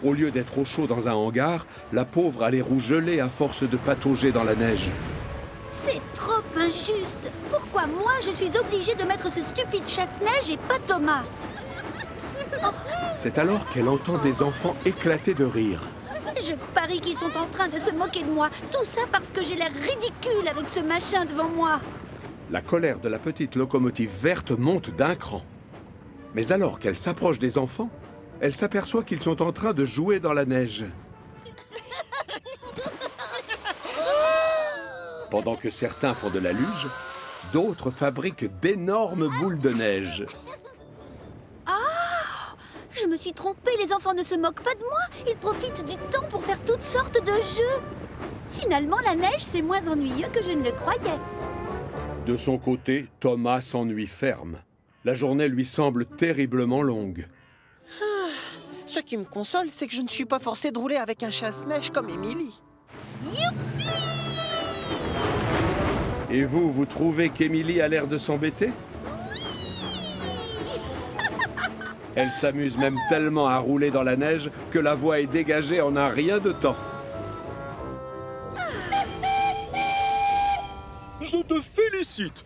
Au lieu d'être au chaud dans un hangar, la pauvre a les roues gelées à force de patauger dans la neige. C'est trop injuste. Pourquoi moi, je suis obligée de mettre ce stupide chasse-neige et pas Thomas? C'est alors qu'elle entend des enfants éclater de rire. Je parie qu'ils sont en train de se moquer de moi. Tout ça parce que j'ai l'air ridicule avec ce machin devant moi. La colère de la petite locomotive verte monte d'un cran. Mais alors qu'elle s'approche des enfants, elle s'aperçoit qu'ils sont en train de jouer dans la neige. Pendant que certains font de la luge, d'autres fabriquent d'énormes boules de neige. Ah! Je me suis trompée, les enfants ne se moquent pas de moi. Ils profitent du temps pour faire toutes sortes de jeux. Finalement, la neige, c'est moins ennuyeux que je ne le croyais. De son côté, Thomas s'ennuie ferme. La journée lui semble terriblement longue. Ce qui me console, c'est que je ne suis pas forcé de rouler avec un chasse-neige comme Émilie. Youpi! Et vous, vous trouvez qu'Émilie a l'air de s'embêter? Elle s'amuse même tellement à rouler dans la neige que la voie est dégagée en un rien de temps. Je te félicite.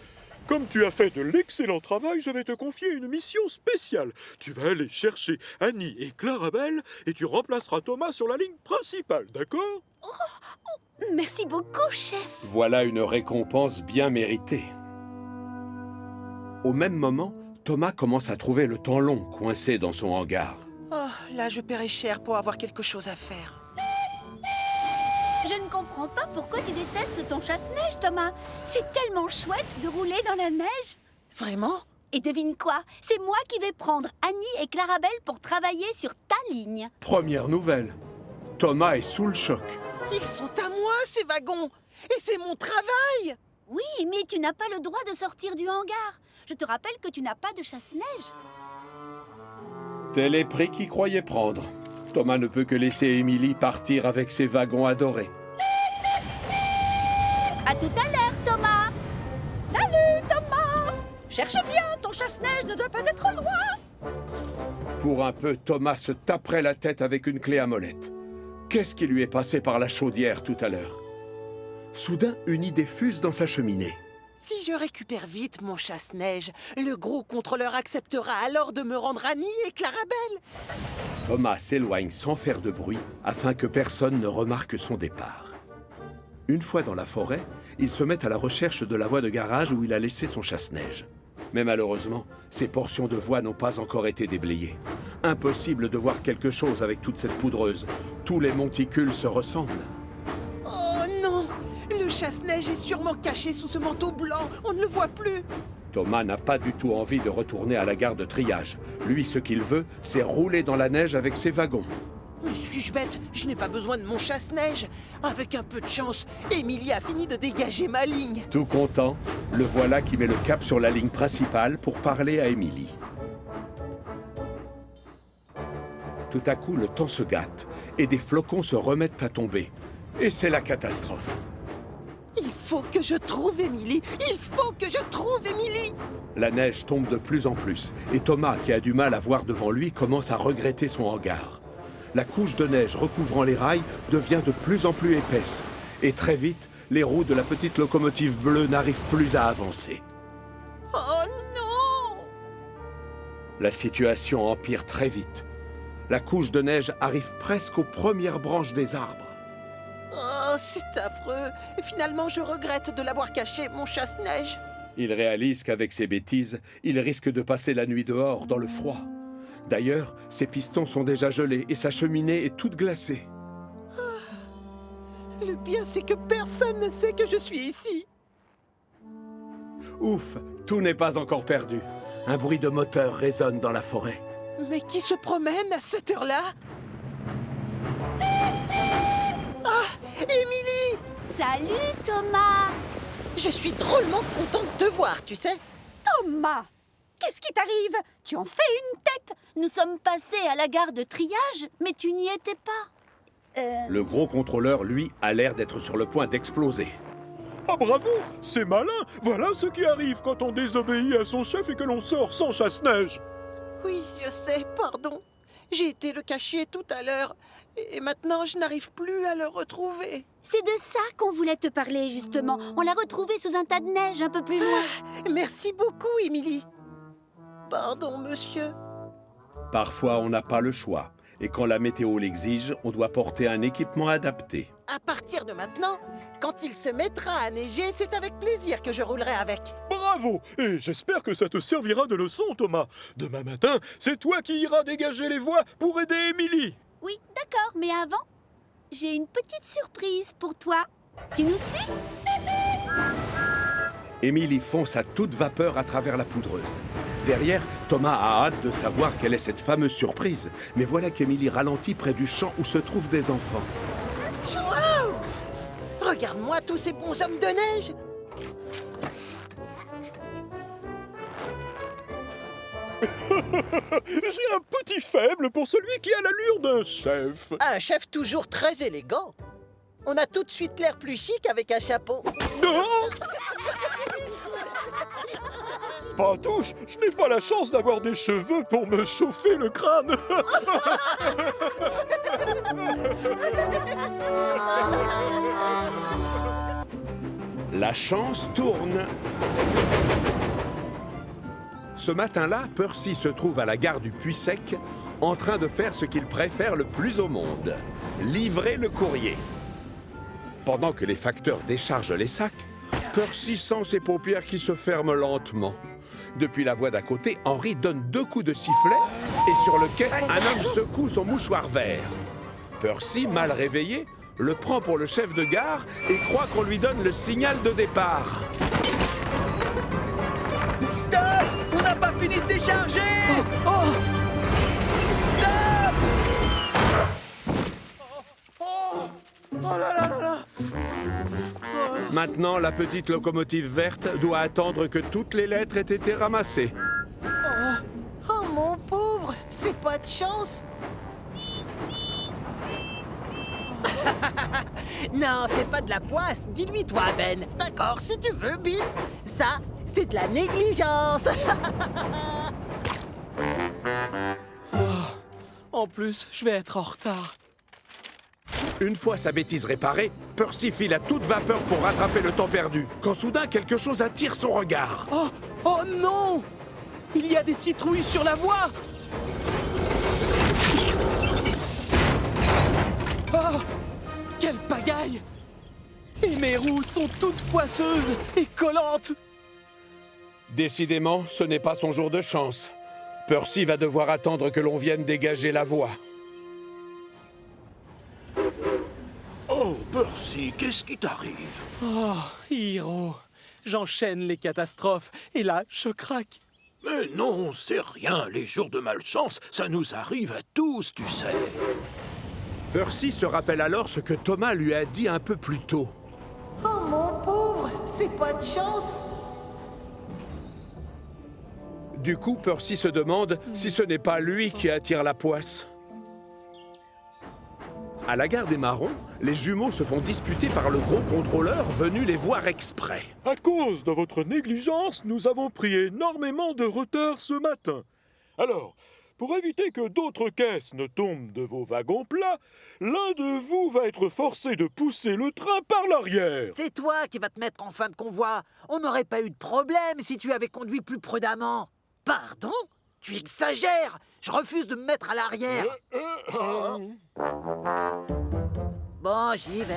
Comme tu as fait de l'excellent travail, je vais te confier une mission spéciale. Tu vas aller chercher Annie et Clarabelle et tu remplaceras Thomas sur la ligne principale, d'accord? Merci beaucoup, chef. Voilà une récompense bien méritée. Au même moment, Thomas commence à trouver le temps long coincé dans son hangar. Oh, là, je paierai cher pour avoir quelque chose à faire. Je ne comprends pas pourquoi tu détestes ton chasse-neige, Thomas. C'est tellement chouette de rouler dans la neige. Vraiment? Et devine quoi? C'est moi qui vais prendre Annie et Clarabelle pour travailler sur ta ligne. Première nouvelle, Thomas est sous le choc. Ils sont à moi, ces wagons. Et c'est mon travail. Oui, mais tu n'as pas le droit de sortir du hangar. Je te rappelle que tu n'as pas de chasse-neige. Tel est prix qu'il croyait prendre. Thomas ne peut que laisser Émilie partir avec ses wagons adorés. À tout à l'heure, Thomas. Salut, Thomas. Cherche bien, ton chasse-neige ne doit pas être loin. Pour un peu, Thomas se taperait la tête avec une clé à molette. Qu'est-ce qui lui est passé par la chaudière tout à l'heure? Soudain, une idée fuse dans sa cheminée. Si je récupère vite mon chasse-neige, le gros contrôleur acceptera alors de me rendre Annie et Clarabelle. Thomas s'éloigne sans faire de bruit afin que personne ne remarque son départ. Une fois dans la forêt, il se met à la recherche de la voie de garage où il a laissé son chasse-neige. Mais malheureusement, ces portions de voie n'ont pas encore été déblayées. Impossible de voir quelque chose avec toute cette poudreuse. Tous les monticules se ressemblent. Oh non! Le chasse-neige est sûrement caché sous ce manteau blanc. On ne le voit plus. Thomas n'a pas du tout envie de retourner à la gare de triage. Lui, ce qu'il veut, c'est rouler dans la neige avec ses wagons. Mais suis-je bête? Je n'ai pas besoin de mon chasse-neige. Avec un peu de chance, Émilie a fini de dégager ma ligne. Tout content, le voilà qui met le cap sur la ligne principale pour parler à Émilie. Tout à coup, le temps se gâte et des flocons se remettent à tomber. Et c'est la catastrophe. Il faut que je trouve Émilie. Il faut que je trouve Émilie. La neige tombe de plus en plus et Thomas, qui a du mal à voir devant lui, commence à regretter son hangar. La couche de neige recouvrant les rails devient de plus en plus épaisse. Et très vite, les roues de la petite locomotive bleue n'arrivent plus à avancer. Oh non! La situation empire très vite. La couche de neige arrive presque aux premières branches des arbres. Oh, c'est affreux. Et finalement, je regrette de l'avoir caché, mon chasse-neige. Il réalise qu'avec ses bêtises, il risque de passer la nuit dehors dans le froid. D'ailleurs, ses pistons sont déjà gelés et sa cheminée est toute glacée. Le pire, c'est que personne ne sait que je suis ici. Ouf, tout n'est pas encore perdu. Un bruit de moteur résonne dans la forêt. Mais qui se promène à cette heure-là? Ah, Émilie! Salut, Thomas! Je suis drôlement contente de te voir, tu sais. Thomas! Qu'est-ce qui t'arrive? Tu en fais une tête! Nous sommes passés à la gare de triage, mais tu n'y étais pas. Le gros contrôleur, lui, a l'air d'être sur le point d'exploser. Ah bravo, c'est malin. Voilà ce qui arrive quand on désobéit à son chef et que l'on sort sans chasse-neige. Oui, je sais, pardon. J'ai été le cacher tout à l'heure. Et maintenant, je n'arrive plus à le retrouver. C'est de ça qu'on voulait te parler, justement. On l'a retrouvé sous un tas de neige un peu plus loin. Merci beaucoup, Émilie. Pardon, monsieur. Parfois, on n'a pas le choix. Et quand la météo l'exige, on doit porter un équipement adapté. À partir de maintenant, quand il se mettra à neiger, c'est avec plaisir que je roulerai avec. Bravo! Et j'espère que ça te servira de leçon, Thomas. Demain matin, c'est toi qui iras dégager les voies pour aider Émilie. Oui, d'accord, mais avant, j'ai une petite surprise pour toi. Tu nous suis? Émilie fonce à toute vapeur à travers la poudreuse. Derrière, Thomas a hâte de savoir quelle est cette fameuse surprise. Mais voilà qu'Émilie ralentit près du champ où se trouvent des enfants. Wow! Regarde-moi tous ces bonshommes de neige. J'ai un petit faible pour celui qui a l'allure d'un chef. Un chef toujours très élégant. On a tout de suite l'air plus chic avec un chapeau. Non! Pas touche, je n'ai pas la chance d'avoir des cheveux pour me chauffer le crâne. La chance tourne. Ce matin-là, Percy se trouve à la gare du Puy-Sec en train de faire ce qu'il préfère le plus au monde, livrer le courrier. Pendant que les facteurs déchargent les sacs, Percy sent ses paupières qui se ferment lentement. Depuis la voie d'à côté, Henry donne 2 coups de sifflet et sur le quai, un homme secoue son mouchoir vert. Percy, mal réveillé, le prend pour le chef de gare et croit qu'on lui donne le signal de départ. Stop! On n'a pas fini de décharger! Stop! Oh là là là là! Maintenant, la petite locomotive verte doit attendre que toutes les lettres aient été ramassées. Oh mon pauvre, c'est pas de chance. Non, c'est pas de la poisse, dis-lui toi, Ben. D'accord, si tu veux, Bill. Ça, c'est de la négligence. En plus, je vais être en retard. Une fois sa bêtise réparée, Percy file à toute vapeur pour rattraper le temps perdu, quand soudain quelque chose attire son regard. Oh non! Il y a des citrouilles sur la voie! Oh! Quelle pagaille! Et mes roues sont toutes poisseuses et collantes! Décidément, ce n'est pas son jour de chance. Percy va devoir attendre que l'on vienne dégager la voie. Oh, Percy, qu'est-ce qui t'arrive? Oh, Hiro, j'enchaîne les catastrophes et là, je craque. Mais non, c'est rien. Les jours de malchance, ça nous arrive à tous, tu sais. Percy se rappelle alors ce que Thomas lui a dit un peu plus tôt. Oh mon pauvre, c'est pas de chance. Du coup, Percy se demande si ce n'est pas lui qui attire la poisse. À la gare des Marrons, les jumeaux se font disputer par le gros contrôleur venu les voir exprès. À cause de votre négligence, nous avons pris énormément de retard ce matin. Alors, pour éviter que d'autres caisses ne tombent de vos wagons plats, l'un de vous va être forcé de pousser le train par l'arrière. C'est toi qui vas te mettre en fin de convoi. On n'aurait pas eu de problème si tu avais conduit plus prudemment. Pardon? Tu exagères! Je refuse de me mettre à l'arrière. Bon, j'y vais.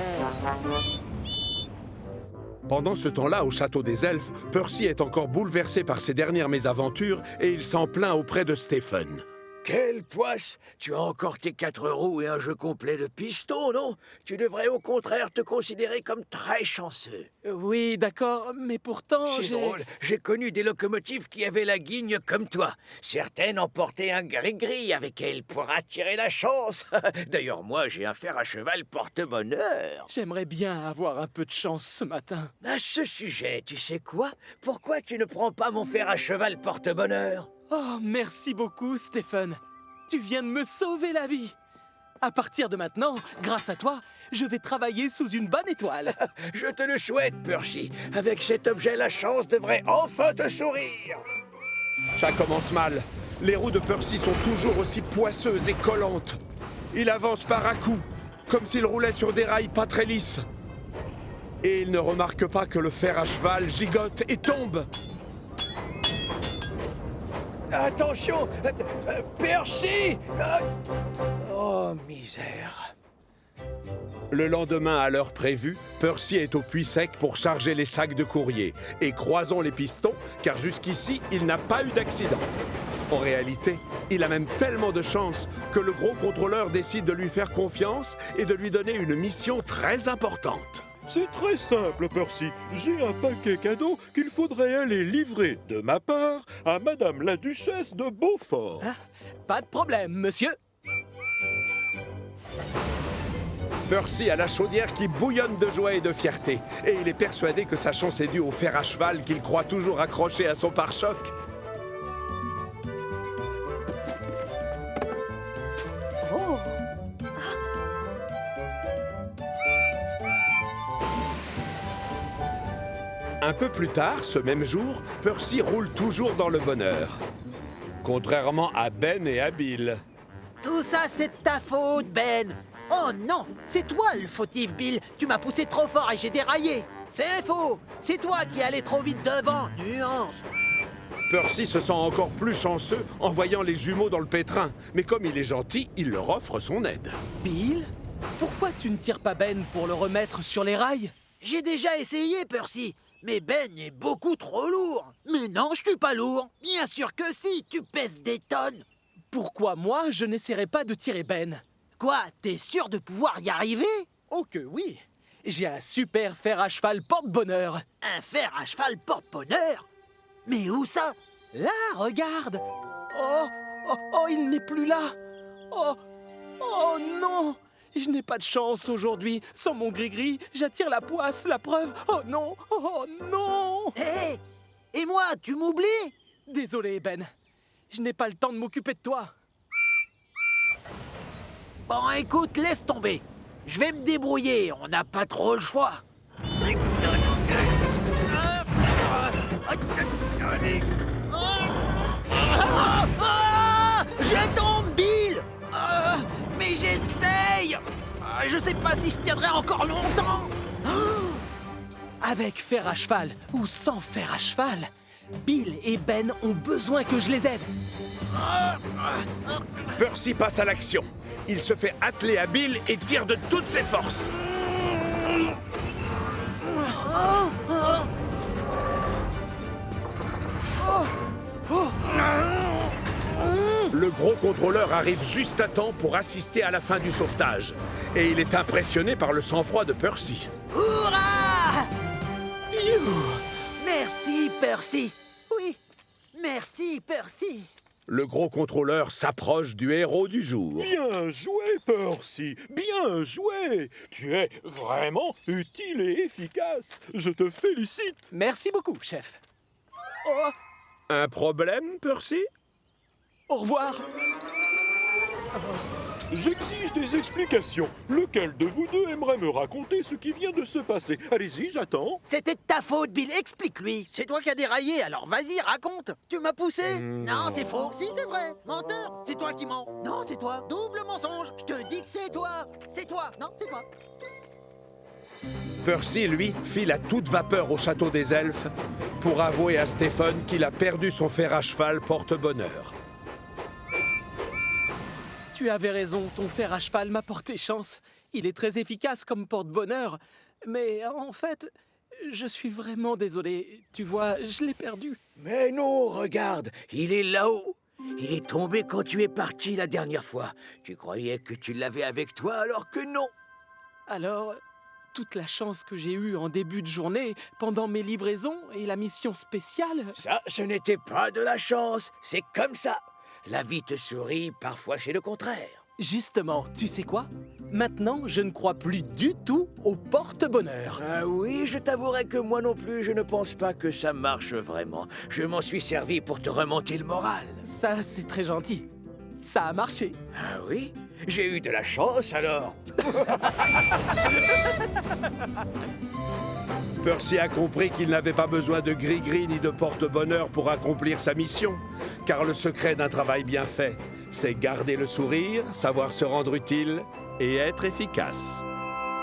Pendant ce temps-là, au château des elfes, Percy est encore bouleversé par ses dernières mésaventures et il s'en plaint auprès de Stephen. Quelle poisse! Tu as encore tes 4 roues et un jeu complet de pistons, non? Tu devrais au contraire te considérer comme très chanceux. Oui, d'accord, mais pourtant C'est drôle, j'ai connu des locomotives qui avaient la guigne comme toi. Certaines emportaient un gris-gris avec elles pour attirer la chance. D'ailleurs, moi, j'ai un fer à cheval porte-bonheur. J'aimerais bien avoir un peu de chance ce matin. À ce sujet, tu sais quoi? Pourquoi tu ne prends pas mon fer à cheval porte-bonheur? Oh, merci beaucoup, Stephen. Tu viens de me sauver la vie. À partir de maintenant, grâce à toi, je vais travailler sous une bonne étoile. Je te le souhaite, Percy. Avec cet objet, la chance devrait enfin te sourire. Ça commence mal. Les roues de Percy sont toujours aussi poisseuses et collantes. Il avance par à-coups, comme s'il roulait sur des rails pas très lisses. Et il ne remarque pas que le fer à cheval gigote et tombe. Attention, Percy! Oh, misère. Le lendemain, à l'heure prévue, Percy est au puits sec pour charger les sacs de courrier. Et croisons les pistons, car jusqu'ici, il n'a pas eu d'accident. En réalité, il a même tellement de chance que le gros contrôleur décide de lui faire confiance et de lui donner une mission très importante. C'est très simple, Percy. J'ai un paquet cadeau qu'il faudrait aller livrer de ma part à Madame la Duchesse de Beaufort. Ah, pas de problème, monsieur. Percy a la chaudière qui bouillonne de joie et de fierté. Et il est persuadé que sa chance est due au fer à cheval qu'il croit toujours accroché à son pare-choc. Oh. Un peu plus tard, ce même jour, Percy roule toujours dans le bonheur. Contrairement à Ben et à Bill. Tout ça, c'est de ta faute, Ben. Oh non, c'est toi le fautif, Bill. Tu m'as poussé trop fort et j'ai déraillé. C'est faux. C'est toi qui allais trop vite devant. Nuance. Percy se sent encore plus chanceux en voyant les jumeaux dans le pétrin. Mais comme il est gentil, il leur offre son aide. Bill, pourquoi tu ne tires pas Ben pour le remettre sur les rails? J'ai déjà essayé, Percy. Mais Ben est beaucoup trop lourd. Mais non, je suis pas lourd. Bien sûr que si, tu pèses des tonnes. Pourquoi moi, je n'essaierai pas de tirer Ben? Quoi, t'es sûr de pouvoir y arriver? Oh que oui. J'ai un super fer à cheval porte-bonheur. Un fer à cheval porte-bonheur? Mais où ça? Là, regarde. Oh, oh, oh, il n'est plus là. Oh, oh non. Je n'ai pas de chance aujourd'hui. Sans mon gris-gris, j'attire la poisse, la preuve. Oh non, oh non. Hé, et moi, tu m'oublies? Désolé, Ben. Je n'ai pas le temps de m'occuper de toi. Bon, écoute, laisse tomber. Je vais me débrouiller, on n'a pas trop le choix. Je tombe, Bill. Mais j'essaye. Je sais pas si je tiendrai encore longtemps. Avec fer à cheval ou sans fer à cheval, Bill et Ben ont besoin que je les aide. Percy passe à l'action. Il se fait atteler à Bill et tire de toutes ses forces. Le gros contrôleur arrive juste à temps pour assister à la fin du sauvetage. Et il est impressionné par le sang-froid de Percy. Hurrah! Merci, Percy. Oui, merci, Percy. Le gros contrôleur s'approche du héros du jour. Bien joué, Percy. Bien joué. Tu es vraiment utile et efficace. Je te félicite. Merci beaucoup, chef. Oh. Un problème, Percy? Au revoir. J'exige des explications. Lequel de vous deux aimerait me raconter ce qui vient de se passer? Allez-y, j'attends. C'était de ta faute, Bill. Explique-lui. C'est toi qui as déraillé, alors vas-y, raconte. Tu m'as poussé? Non, c'est faux. Si, c'est vrai. Menteur. C'est toi qui mens. Non, c'est toi. Double mensonge. Je te dis que c'est toi. C'est toi. Non, c'est toi. Percy, lui, file à toute vapeur au château des elfes pour avouer à Stephen qu'il a perdu son fer à cheval porte-bonheur. Tu avais raison, ton fer à cheval m'a porté chance. Il est très efficace comme porte-bonheur. Mais en fait, je suis vraiment désolé. Tu vois, je l'ai perdu. Mais non, regarde, il est là-haut. Il est tombé quand tu es parti la dernière fois. Tu croyais que tu l'avais avec toi alors que non. Alors, toute la chance que j'ai eue en début de journée, pendant mes livraisons et la mission spéciale... Ça, ce n'était pas de la chance, c'est comme ça. La vie te sourit, parfois c'est le contraire. Justement, tu sais quoi? Maintenant, je ne crois plus du tout au porte-bonheur. Ah oui, je t'avouerai que moi non plus, je ne pense pas que ça marche vraiment. Je m'en suis servi pour te remonter le moral. Ça, c'est très gentil. Ça a marché. Ah oui? J'ai eu de la chance alors. Percy a compris qu'il n'avait pas besoin de gris-gris ni de porte-bonheur pour accomplir sa mission. Car le secret d'un travail bien fait, c'est garder le sourire, savoir se rendre utile et être efficace.